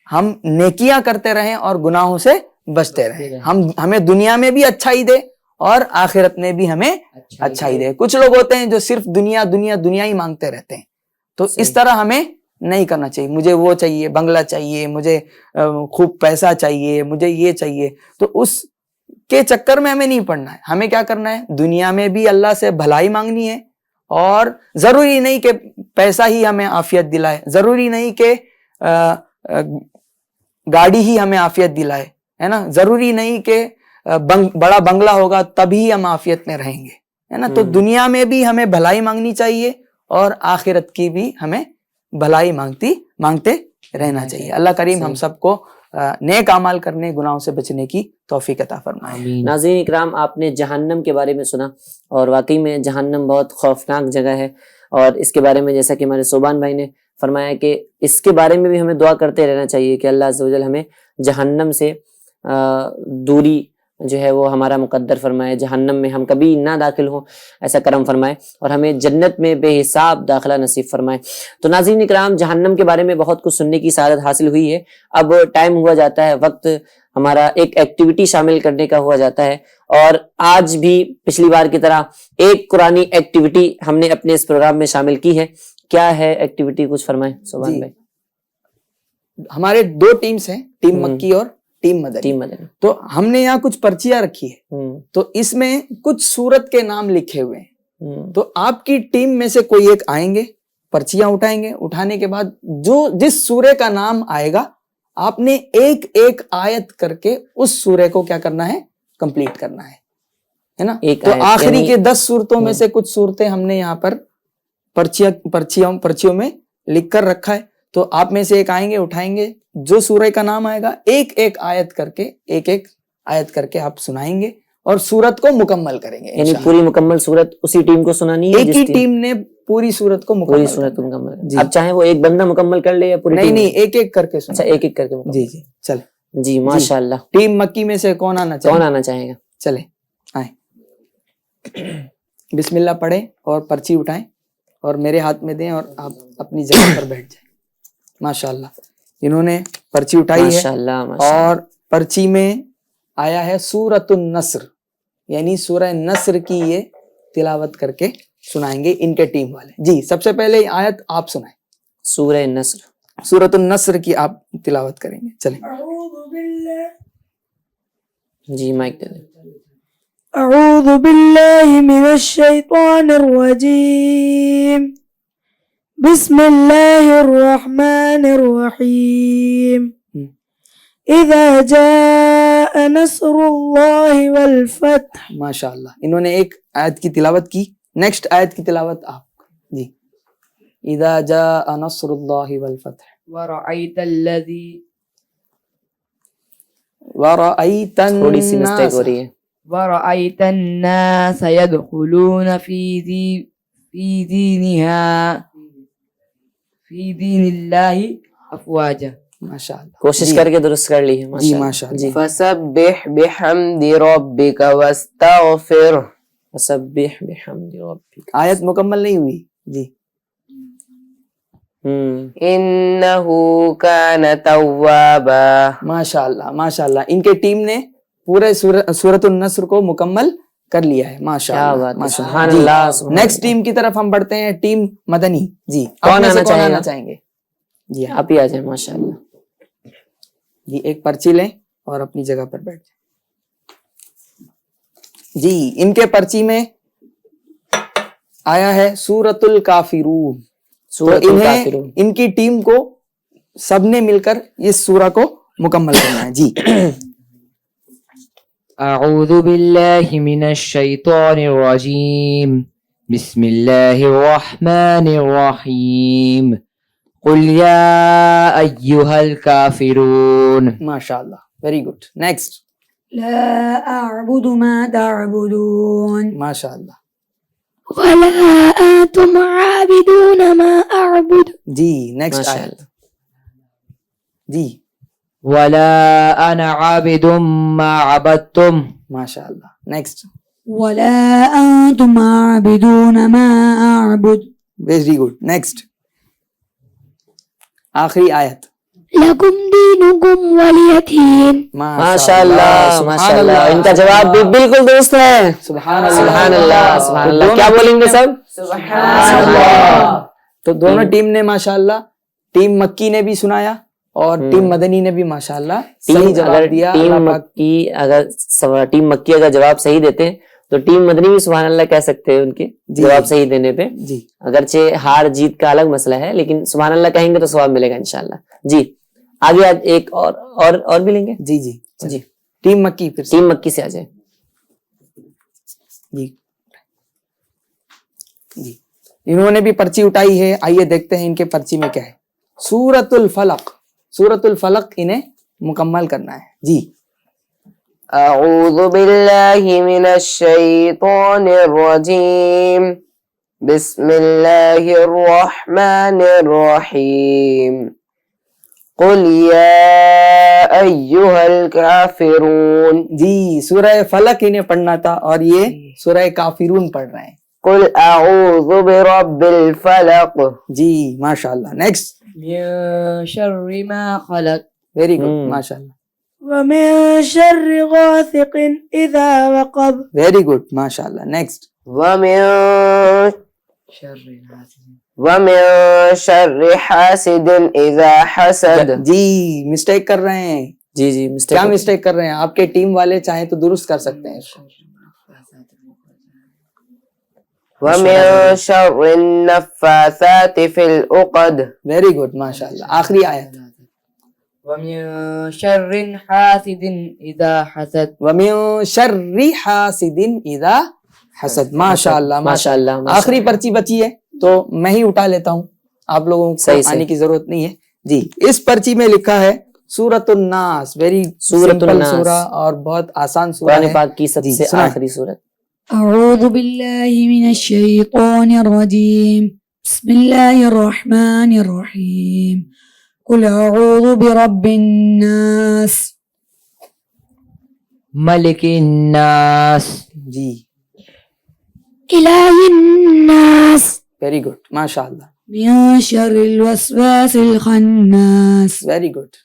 ہم نیکیاں کرتے رہیں اور گناہوں سے بچتے رہیں. ہمیں دنیا میں بھی اچھائی دے اور آخرت میں بھی ہمیں اچھائی دے. کچھ لوگ ہوتے ہیں جو صرف دنیا دنیا دنیا ہی مانگتے رہتے ہیں، تو اس طرح ہمیں نہیں کرنا چاہیے. مجھے وہ چاہیے، بنگلہ چاہیے، مجھے خوب پیسہ چاہیے، مجھے یہ چاہیے، تو اس کے چکر میں ہمیں نہیں پڑنا ہے. ہمیں کیا کرنا ہے؟ دنیا میں بھی اللہ سے بھلائی مانگنی ہے، اور ضروری نہیں کہ پیسہ ہی ہمیں عافیت دلائے، ضروری نہیں کہ گاڑی ہی ہمیں عافیت دلائے، ہے نا، ضروری نہیں کہ بڑا بنگلہ ہوگا تبھی ہم عافیت میں رہیں گے، ہے نا. تو دنیا میں بھی ہمیں بھلائی مانگنی چاہیے اور آخرت کی بھی ہمیں بھلائی مانگتے رہنا چاہیے. اللہ کریم ہم سب کو نیک اعمال کرنے، گناہوں سے بچنے کی توفیق عطا فرمائے. ناظرین اکرام، آپ نے جہنم کے بارے میں سنا، اور واقعی میں جہنم بہت خوفناک جگہ ہے، اور اس کے بارے میں جیسا کہ ہمارے صوبان بھائی نے فرمایا کہ اس کے بارے میں بھی ہمیں دعا کرتے رہنا چاہیے کہ اللہ عز و جل ہمیں جہنم سے دوری جو ہے وہ ہمارا مقدر فرمائے، جہنم میں ہم کبھی نہ داخل ہوں ایسا کرم فرمائے، اور ہمیں جنت میں بے حساب داخلہ نصیب فرمائے. تو ناظرین اکرام، جہنم کے بارے میں بہت کچھ سننے کی سعادت حاصل ہوئی ہے. اب ٹائم ہوا جاتا ہے، وقت ہمارا ایک ایکٹیویٹی شامل کرنے کا ہوا جاتا ہے، اور آج بھی پچھلی بار کی طرح ایک قرآنی ایکٹیویٹی ہم نے اپنے اس پروگرام میں شامل کی ہے. کیا ہے ایکٹیویٹی؟ کچھ فرمائیں سبحان بھائی. ہمارے دو ٹیمز ہیں، ٹیم مکی اور ٹیم مدنی. تو ہم نے یہاں کچھ پرچیاں رکھی ہے، تو اس میں کچھ سورت کے نام لکھے ہوئے ہیں. تو آپ کی ٹیم میں سے کوئی ایک آئیں گے، پرچیاں اٹھائیں گے، اٹھانے کے بعد جس سورے کا نام آئے گا آپ نے ایک ایک آیت کر کے اس سورے کو کیا کرنا ہے؟ کمپلیٹ کرنا ہے نا. تو آخری کے 10 سورتوں میں سے کچھ سورتیں ہم نے یہاں پر پرچیوں میں لکھ کر رکھا ہے. تو آپ میں سے ایک آئیں گے، اٹھائیں گے، جو سورہ کا نام آئے گا ایک ایک آیت کر کے آپ سنائیں گے اور سورت کو مکمل کریں گے. یعنی پوری مکمل سورت اسی ٹیم کو سنانی ہے؟ ایک ہی ٹیم نے پوری سورت کو مکمل. اب چاہے وہ ایک بندہ مکمل کر لے یا پوری ٹیم؟ نہیں، ایک ایک کر کے. اچھا، ایک ایک کر کے. جی چل جی ماشاءاللہ. ٹیم مکی میں سے کون آنا چاہے گا؟ چلے آئیں، بسم اللہ پڑھیں اور پرچی اٹھائیں اور میرے ہاتھ میں دیں اور آپ اپنی جگہ پر بیٹھ جائیں. ماشاءاللہ، انہوں نے پرچی اٹھائی ہے اور پرچی میں آیا ہے سورۃ النصر، یعنی سورہ نصر کی یہ تلاوت کر کے سنائیں گے ان کے ٹیم والے. جی سب سے پہلے آیت آپ سنائیں، سورہ نصر، سورۃ النصر کی آپ تلاوت کریں گے. چلیں. جی مائک دے دیں. اعوذ باللہ من الشیطان الرجیم، بسم اللہ الرحمن الرحیم. اذا جاء نصر اللہ والفتح. ماشاءاللہ، انہوں نے ایک آیت کی تلاوت کی. نیکسٹ آیت کی تلاوت آپ. جی اذا جاء نصر اللہ والفتح. ورأیت الذی، ورأیت تھوڑی سی مسٹیک ہو رہی ہے. ورأیت الناس يدخلون فی دین اللہ افواجا. ماشاءاللہ، کوشش کر کے درست کر لی ہے. جی ماشاءاللہ. فسبح بحمد ربک واستغفر. فسبح بحمد ربک. آیت مکمل نہیں ہوئی. جی إنه كان توابا. ماشاء اللہ ان کے ٹیم نے پورے سورۃ النصر کو مکمل کر لیا ہے. ماشاء اللہ. سبحان اللہ. نیکسٹ ٹیم کی طرف ہم بڑھتے ہیں, ٹیم مدنی. جی کون آنا چاہیں گے؟ جی آپ ہی آ جائیں. ماشاء اللہ. جی ایک پرچی لیں اور اپنی جگہ پر بیٹھ جائیں. جی ان کے پرچی میں آیا ہے سورۃ الکافرون. ان کی ٹیم کو سب نے مل کر اس سورہ کو مکمل کرنا ہے. جی اعوذ باللہ من الشیطان الرجیم بسم اللہ الرحمن الرحیم قل یا ایہا الکافرون. ماشاء اللہ, ویری گڈ. نیکسٹ. لا أعبد ما تعبدون. ماشاء اللہ. ولا أنتم عابدون ما أعبد. جی نیکسٹ آیت. جی ولا انا عابد ما عبدتم. ماشاء اللہ. نیکسٹ. ولا أنتم عابدون ما أعبد. Very good. نیکسٹ. آخری آیت. لكم دينكم ولي دين. ماشاء اللہ. ماشاء اللہ. ان کا جواب بھی بالکل درست ہے. سبحان سبحان اللہ. سبحان اللہ. کیا بولیں گے سب؟ سبحان اللہ. تو دونوں ٹیم نے ماشاء اللہ, ٹیم مکی نے بھی سنایا اور ٹیم مدنی نے بھی ماشاء اللہ صحیح جواب دیا. ٹیم مکی اگر جواب صحیح دیتے ہیں تو ٹیم مدنی بھی سبحان اللہ کہہ سکتے ہیں ان کے جواب صحیح دینے پہ. جی اگرچہ ہار جیت کا الگ مسئلہ ہے, لیکن سبحان اللہ کہیں گے تو ثواب ملے گا انشاءاللہ. جی آگے ایک اور بھی لیں گے. جی جی جی ٹیم مکی. پھر ٹیم مکی سے آ جائیں. جی جی انہوں نے بھی پرچی اٹھائی ہے. آئیے دیکھتے ہیں ان کے پرچی میں کیا ہے. سورۃ الفلق. سورۃ الفلق انہیں مکمل کرنا ہے. جی اعوذ باللہ من الشیطان الرجیم بسم اللہ الرحمن الرحیم قل یا ایہا الکافرون. جی سورہ فلق انہیں پڑھنا تھا اور یہ سورہ کافرون پڑھ رہے ہیں. قل اعوذ برب الفلق. جی ماشاء اللہ. نیکسٹ. من شر ما خلق. Very good. ماشاء اللہ. ومن شر غاسق اذا وقب. Very good. ماشاء اللہ. نیکسٹ. ومن شر حاسد اذا حسد. جی مسٹیک کر رہے ہیں. جی جی کیا مسٹیک کر رہے ہیں؟ آپ کے ٹیم والے چاہیں تو درست کر سکتے ہیں. ومن شر النفاثات في العقد. Very good. ماشاء اللہ. آخری آیت. ومن شر حاسد اذا حسد. ومن شر حاسد اذا حسد. ماشاء اللہ. ماشاء اللہ. آخری پرچی بچی ہے تو میں ہی اٹھا لیتا ہوں, آپ لوگوں کو آنے کی ضرورت نہیں ہے. جی اس پرچی میں لکھا ہے سورۃ الناس. ویری سمپل سورہ اور بہت آسان سورہ ہے. قرآن پاک کی سب سے آخری سورت. اعوذ باللہ من الشیطان الرجیم بسم اللہ الرحمن الرحیم قل اعوذ برب الناس ملک الناس. جی الہ الناس. Very good. ماشاء اللہ. من شر الوسواس الخناس. Very good.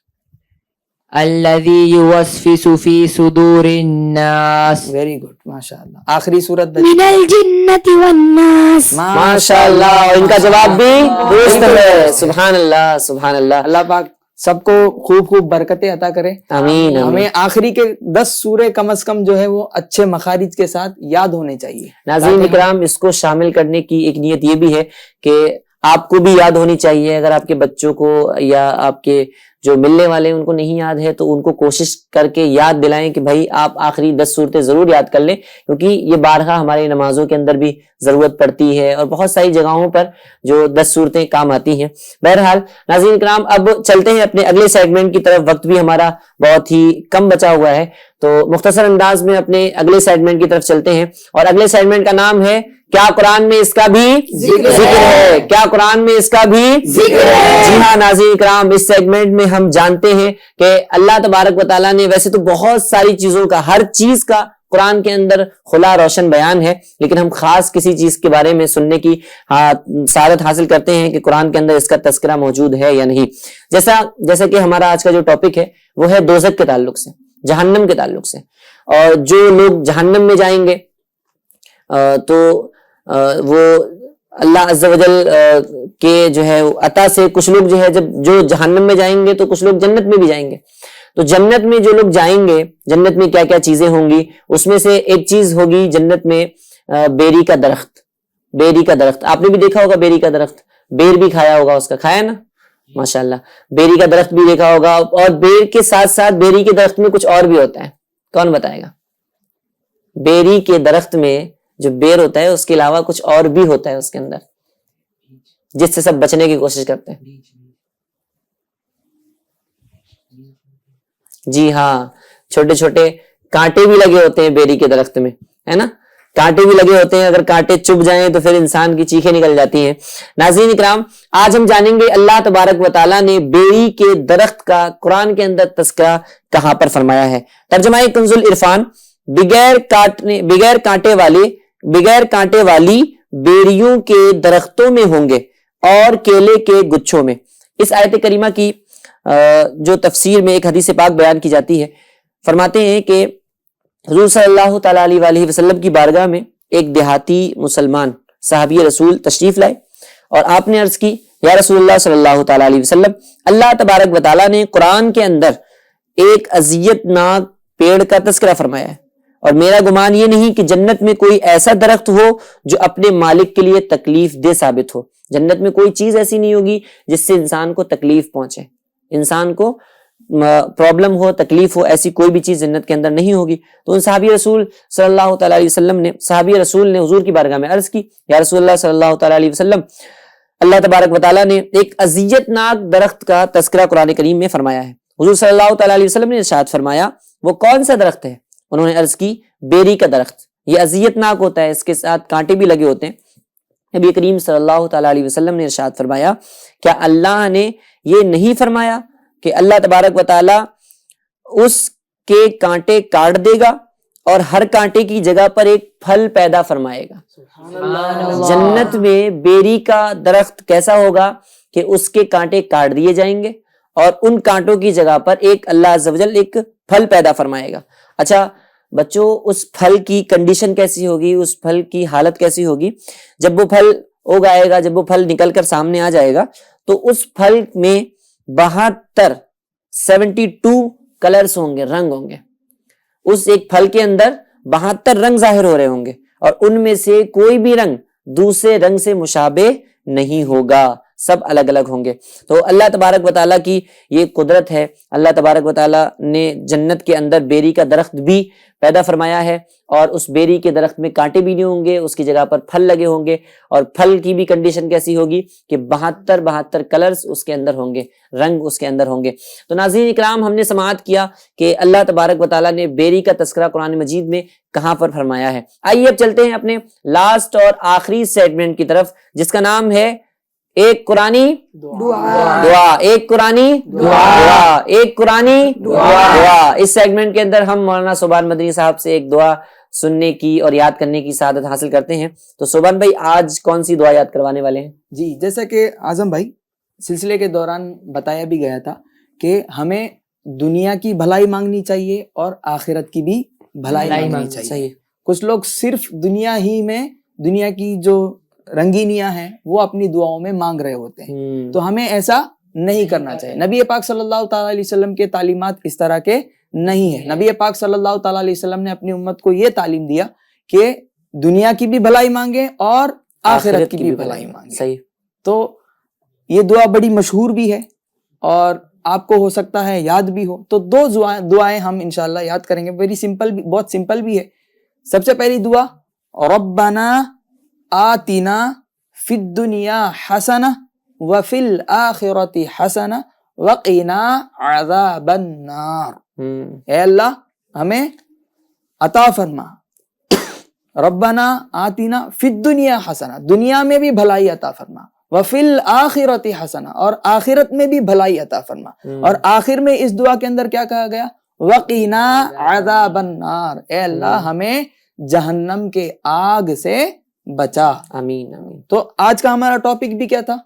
الذی یوسوس فی صدور الناس. Very good. ماشاء اللہ. آخری سورت من الجنۃ والناس. ماشاء اللہ. ان کا جواب بھی درست ہے. سبحان اللہ. سبحان اللہ. اللہ پاک سب کو خوب خوب برکتیں عطا کرے. آمین. ہمیں آخری کے 10 سورے کم از کم جو ہے وہ اچھے مخارج کے ساتھ یاد ہونے چاہیے. ناظرین اکرام, اس کو شامل کرنے کی ایک نیت یہ بھی ہے کہ آپ کو بھی یاد ہونی چاہیے. اگر آپ کے بچوں کو یا آپ کے جو ملنے والے ان کو نہیں یاد ہے تو ان کو کوشش کر کے یاد دلائیں کہ بھائی آپ آخری 10 صورتیں ضرور یاد کر لیں, کیونکہ یہ بارہا ہمارے نمازوں کے اندر بھی ضرورت پڑتی ہے اور بہت ساری جگہوں پر جو 10 صورتیں کام آتی ہیں. بہرحال ناظرین کرام, اب چلتے ہیں اپنے اگلے سیگمنٹ کی طرف. وقت بھی ہمارا بہت ہی کم بچا ہوا ہے تو مختصر انداز میں اپنے اگلے سیگمنٹ کی طرف چلتے ہیں. اور اگلے سیگمنٹ کا نام ہے کیا قرآن میں اس کا بھی ذکر ہے. کیا قرآن میں اس کا بھی ذکر ہے. جی ہاں ناظرین کرام, اس سیگمنٹ میں ہم جانتے ہیں کہ اللہ تبارک و تعالیٰ نے ویسے تو بہت ساری چیزوں کا, ہر چیز کا قرآن کے اندر کھلا روشن بیان ہے، لیکن ہم خاص کسی چیز کے بارے میں سننے کی سعادت حاصل کرتے ہیں کہ قرآن کے اندر اس کا تذکرہ موجود ہے یا نہیں. جیسا کہ ہمارا آج کا جو ٹاپک ہے وہ ہے دوزخ کے تعلق سے، جہنم کے تعلق سے. اور جو لوگ جہنم میں جائیں گے تو وہ اللہ عز و جل کے جو ہے عطا سے کچھ لوگ جو ہے جو جہنم میں جائیں گے تو کچھ لوگ جنت میں بھی جائیں گے. تو جنت میں جو لوگ جائیں گے، جنت میں کیا کیا چیزیں ہوں گی؟ اس میں سے ایک چیز ہوگی جنت میں بیری کا درخت. بیری کا درخت آپ نے بھی دیکھا ہوگا، بیری کا درخت، بیر بھی کھایا ہوگا اس کا، کھایا نا ماشاءاللہ. بیری کا درخت بھی دیکھا ہوگا. اور بیر کے ساتھ ساتھ بیری کے درخت میں کچھ اور بھی ہوتا ہے. کون بتائے گا؟ بیری کے درخت میں جو بیر ہوتا ہے اس کے علاوہ کچھ اور بھی ہوتا ہے اس کے اندر، جس سے سب بچنے کی کوشش کرتے ہیں. جی ہاں، چھوٹے چھوٹے کانٹے بھی لگے ہوتے ہیں بیری کے درخت میں، ہے نا، کانٹے بھی لگے ہوتے ہیں. اگر کانٹے چبھ جائیں تو پھر انسان کی چیخیں نکل جاتی ہیں. ناظرین اکرام، آج ہم جانیں گے اللہ تبارک و تعالیٰ نے بیری کے درخت کا قرآن کے اندر تذکرہ کہاں پر فرمایا ہے. ترجمہ کنز العرفان: بغیر کانٹے والی بیریوں کے درختوں میں ہوں گے اور کیلے کے گچھوں میں. اس آیت کریمہ کی جو تفسیر میں ایک حدیث پاک بیان کی جاتی ہے، فرماتے ہیں کہ حضور صلی اللہ تعالیٰ علیہ وآلہ وسلم کی بارگاہ میں ایک دیہاتی مسلمان صحابی رسول تشریف لائے اور آپ نے عرض کی، یا رسول اللہ صلی اللہ تعالیٰ علیہ وسلم، اللہ تبارک و تعالیٰ نے قرآن کے اندر ایک اذیت ناک پیڑ کا تذکرہ فرمایا ہے، اور میرا گمان یہ نہیں کہ جنت میں کوئی ایسا درخت ہو جو اپنے مالک کے لیے تکلیف دہ ثابت ہو. جنت میں کوئی چیز ایسی نہیں ہوگی جس سے انسان کو تکلیف پہنچے، انسان کو پرابلم ہو، تکلیف ہو، ایسی کوئی بھی چیز جنت کے اندر نہیں ہوگی. تو ان صحابی رسول صلی اللہ تعالیٰ علیہ وسلم نے حضور کی بارگاہ میں عرض کی، یا رسول اللہ صلی اللہ تعالیٰ علیہ وسلم، اللہ تبارک و تعالیٰ نے ایک اذیت ناک درخت کا تذکرہ قرآن کریم میں فرمایا ہے. حضور صلی اللہ تعالیٰ علیہ وسلم نے ارشاد فرمایا، وہ کون سا درخت ہے؟ انہوں نے عرض کی، بیری کا درخت. یہ اذیت ناک ہوتا ہے، اس کے ساتھ کانٹے بھی لگے ہوتے ہیں. نبی کریم صلی اللہ تعالیٰ علیہ وسلم نے ارشاد فرمایا، کیا اللہ نے یہ نہیں فرمایا کہ اللہ تبارک و تعالیٰ اس کے کانٹے کاٹ دے گا اور ہر کانٹے کی جگہ پر ایک پھل پیدا فرمائے گا؟ جنت میں بیری کا درخت کیسا ہوگا کہ اس کے کانٹے کاٹ دیے جائیں گے اور ان کانٹوں کی جگہ پر ایک اللہ عز و جل ایک پھل پیدا فرمائے گا. اچھا بچوں، اس پھل کی کنڈیشن کیسی ہوگی، اس پھل کی حالت کیسی ہوگی؟ جب وہ پھل اگائے گا، جب وہ پھل نکل کر سامنے آ جائے گا تو اس پھل میں 72 کلرز ہوں گے، رنگ ہوں گے. اس ایک پھل کے اندر 72 رنگ ظاہر ہو رہے ہوں گے اور ان میں سے کوئی بھی رنگ دوسرے رنگ سے مشابہ نہیں ہوگا، سب الگ الگ ہوں گے. تو اللہ تبارک و تعالیٰ کی یہ قدرت ہے. اللہ تبارک و تعالیٰ نے جنت کے اندر بیری کا درخت بھی پیدا فرمایا ہے اور اس بیری کے درخت میں کانٹے بھی نہیں ہوں گے، اس کی جگہ پر پھل لگے ہوں گے. اور پھل کی بھی کنڈیشن کیسی ہوگی کہ 72 کلرز اس کے اندر ہوں گے، رنگ اس کے اندر ہوں گے. تو ناظرین اکرام، ہم نے سماعت کیا کہ اللہ تبارک و تعالیٰ نے بیری کا تذکرہ قرآن مجید میں کہاں پر فرمایا ہے. آئیے اب چلتے ہیں اپنے لاسٹ اور آخری سیگمنٹ کی طرف، جس کا نام ہے ایک قرآنی دعا. ایک قرآنی دعا، ایک قرآنی دعا. اس سیگمنٹ کے اندر ہم مولانا صوبان مدنی صاحب سے ایک دعا سننے کی اور یاد کرنے کی سعادت حاصل کرتے ہیں. تو صوبان بھائی، آج کون سی دعا یاد کروانے والے ہیں؟ جی، جیسا کہ اعظم بھائی سلسلے کے دوران بتایا بھی گیا تھا کہ ہمیں دنیا کی بھلائی مانگنی چاہیے اور آخرت کی بھی بھلائی مانگنی چاہیے. کچھ لوگ صرف دنیا ہی میں، دنیا کی جو رنگینیاں ہیں وہ اپنی دعاؤں میں مانگ رہے ہوتے ہیں. تو ہمیں ایسا نہیں کرنا چاہیے. نبی پاک صلی اللہ تعالیٰ علیہ وسلم کے تعلیمات اس طرح کے نہیں ہیں. نبی پاک صلی اللہ تعالیٰ علیہ وسلم نے اپنی امت کو یہ تعلیم دیا کہ دنیا کی بھی بھلائی مانگے اور آخرت کی بھی بھلائی مانگے. صحیح. تو یہ دعا بڑی مشہور بھی ہے اور آپ کو ہو سکتا ہے یاد بھی ہو. تو 2 دعائیں ہم انشاءاللہ یاد کریں گے. ویری سمپل بھی، بہت سمپل بھی ہے. سب سے پہلی دعا، ربنا آتنا فی الدنیا حسنہ وفی الآخرۃ حسنہ وقنا عذاب النار. اے اللہ ہمیں عطا فرما، ربنا آتنا فی الدنیا حسنہ، دنیا میں بھی بھلائی عطا فرما، وفی الآخرۃ حسنہ، اور آخرت میں بھی بھلائی عطا فرما. اور آخر میں اس دعا کے اندر کیا کہا گیا؟ وقنا عذاب النار، اے اللہ ہمیں جہنم کے آگ سے بچا۔ آمین آمین۔ تو آج کا ہمارا ٹاپک بھی کیا تھا؟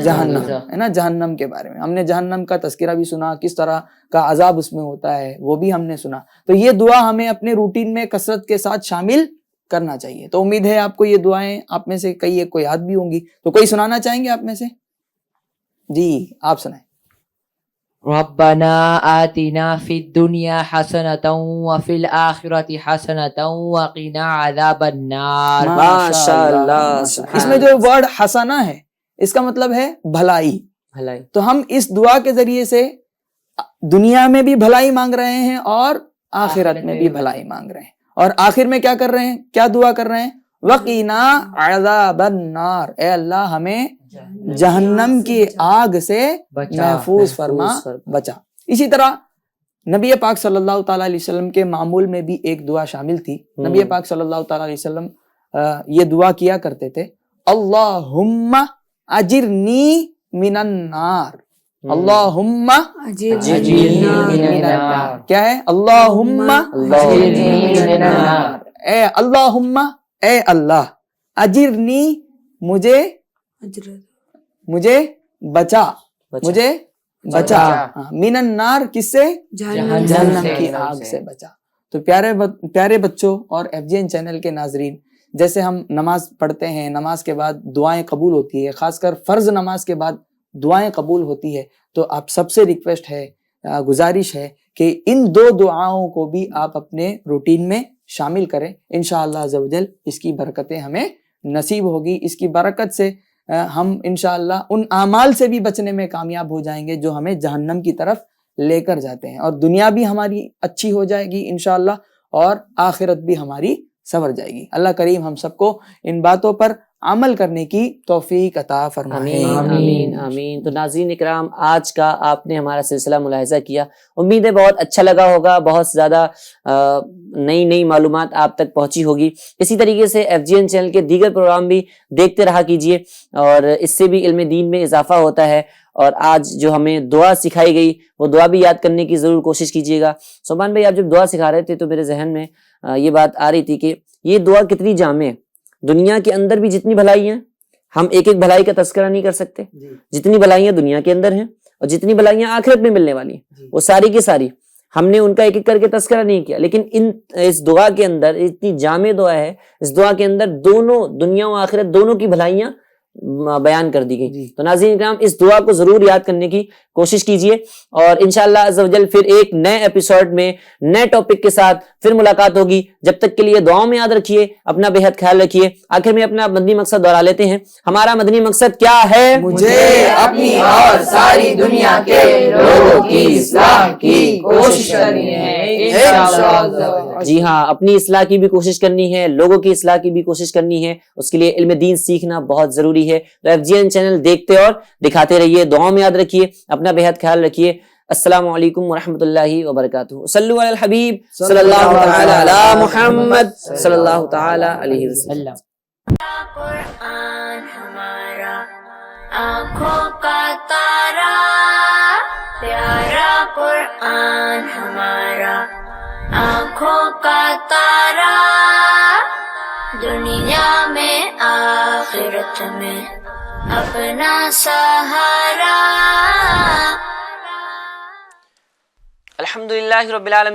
جہنم، ہے نا، جہنم کے بارے میں ہم نے جہنم کا تذکرہ بھی سنا، کس طرح کا عذاب اس میں ہوتا ہے وہ بھی ہم نے سنا۔ تو یہ دعا ہمیں اپنے روٹین میں کثرت کے ساتھ شامل کرنا چاہیے۔ تو امید ہے آپ کو یہ دعائیں آپ میں سے کئی ایک کو یاد بھی ہوں گی۔ تو کوئی سنانا چاہیں گے آپ میں سے؟ جی آپ سنائیں۔ ربنا آتنا فی الدنیا حسنة وفی الآخرة حسنة وقنا عذاب النار۔ ماشاء اللہ، اس میں جو ورڈ حسنہ ہے اس کا مطلب ہے بھلائی۔ بھلائی۔ تو ہم اس دعا کے ذریعے سے دنیا میں بھی بھلائی مانگ رہے ہیں اور آخرت میں بھی بھلائی مانگ رہے ہیں، اور آخر میں کیا کر رہے ہیں، کیا دعا کر رہے ہیں؟ وقنا عذاب النار، اے اللہ ہمیں جہنم کی آگ سے محفوظ فرما، بچا۔ اسی طرح نبی پاک صلی اللہ تعالیٰ علیہ وسلم کے معمول میں بھی ایک دعا شامل تھی۔ نبی پاک صلی اللہ تعالیٰ علیہ وسلم یہ دعا کیا کرتے تھے، اللہم اجرنی من النار، اللہم اجرنی من النار۔ کیا ہے؟ اللہم اجرنی من النار، اے اللہم، اے اللہ، اجرنی مجھے بچا، مجھے بچا، من النار کس سے؟ جہنم کی آگ سے بچا۔ تو پیارے بچوں اور ایف جی این چینل کے ناظرین، جیسے ہم نماز پڑھتے ہیں، نماز کے بعد دعائیں قبول ہوتی ہے، خاص کر فرض نماز کے بعد دعائیں قبول ہوتی ہے، تو آپ سب سے ریکویسٹ ہے، گزارش ہے کہ ان دو دعاؤں کو بھی آپ اپنے روٹین میں شامل کریں۔ انشاءاللہ عز و جل اس کی برکتیں ہمیں نصیب ہوگی۔ اس کی برکت سے ہم انشاءاللہ ان اعمال سے بھی بچنے میں کامیاب ہو جائیں گے جو ہمیں جہنم کی طرف لے کر جاتے ہیں، اور دنیا بھی ہماری اچھی ہو جائے گی انشاءاللہ، اور آخرت بھی ہماری سنور جائے گی۔ اللہ کریم ہم سب کو ان باتوں پر عمل کرنے کی توفیق عطا فرمائے۔ آمین آمین آمین۔ تو ناظرین اکرام، آج کا آپ نے ہمارا سلسلہ ملاحظہ کیا، امید ہے بہت اچھا لگا ہوگا، بہت زیادہ نئی معلومات آپ تک پہنچی ہوگی۔ اسی طریقے سے ایف جی این چینل کے دیگر پروگرام بھی دیکھتے رہا کیجئے، اور اس سے بھی علم دین میں اضافہ ہوتا ہے۔ اور آج جو ہمیں دعا سکھائی گئی وہ دعا بھی یاد کرنے کی ضرور کوشش کیجیے گا۔ سبحان بھائی، آپ جب دعا سکھا رہے تھے تو میرے ذہن میں یہ بات آ رہی تھی کہ یہ دعا کتنی جامع ہے۔ دنیا کے اندر بھی جتنی بھلائی ہیں، ہم ایک ایک بھلائی کا تذکرہ نہیں کر سکتے، جتنی بھلائیاں دنیا کے اندر ہیں اور جتنی بھلائیاں آخرت میں ملنے والی ہیں، وہ ساری کی ساری ہم نے ان کا ایک ایک کر کے تذکرہ نہیں کیا، لیکن اس دعا کے اندر اتنی جامع دعا ہے، اس دعا کے اندر دونوں دنیا و آخرت دونوں کی بھلائیاں بیان کر دی گئی۔ تو ناظرین اکرام، اس دعا کو ضرور یاد کرنے کی کوشش کیجئے، اور انشاءاللہ عز و جل پھر ایک نئے ایپیسوڈ میں نئے ٹاپک کے ساتھ پھر ملاقات ہوگی۔ جب تک کے لیے دعاؤں میں یاد رکھیے، اپنا بے حد خیال رکھیے۔ آخر میں اپنا مدنی مقصد دہرا لیتے ہیں۔ ہمارا مدنی مقصد کیا ہے؟ مجھے اپنی اور ساری دنیا کے لوگوں کی اصلاح کی کوشش کرنی ہے انشاءاللہ۔ جی ہاں، اپنی اصلاح کی بھی کوشش کرنی ہے، لوگوں کی اصلاح کی بھی کوشش کرنی ہے، اس کے لیے علم دین سیکھنا بہت ضروری ہے۔ تو ایف جی این چینل دیکھتے اور دکھاتے رہیے، دعاؤں میں یاد رکھیے، اپنا بے حد خیال رکھیے۔ السلام علیکم ورحمۃ اللہ وبرکاتہ۔ صلو علی الحبیب صلی اللہ تعالی علی محمد صلی اللہ تعالی علیہ وسلم۔ قرآن ہمارا آنکھوں کا تارا، پیارا قرآن ہمارا آنکھوں کا تارا، دنیا میں آخرت میں اپنا سہارا۔ الحمدللہ رب العالمین۔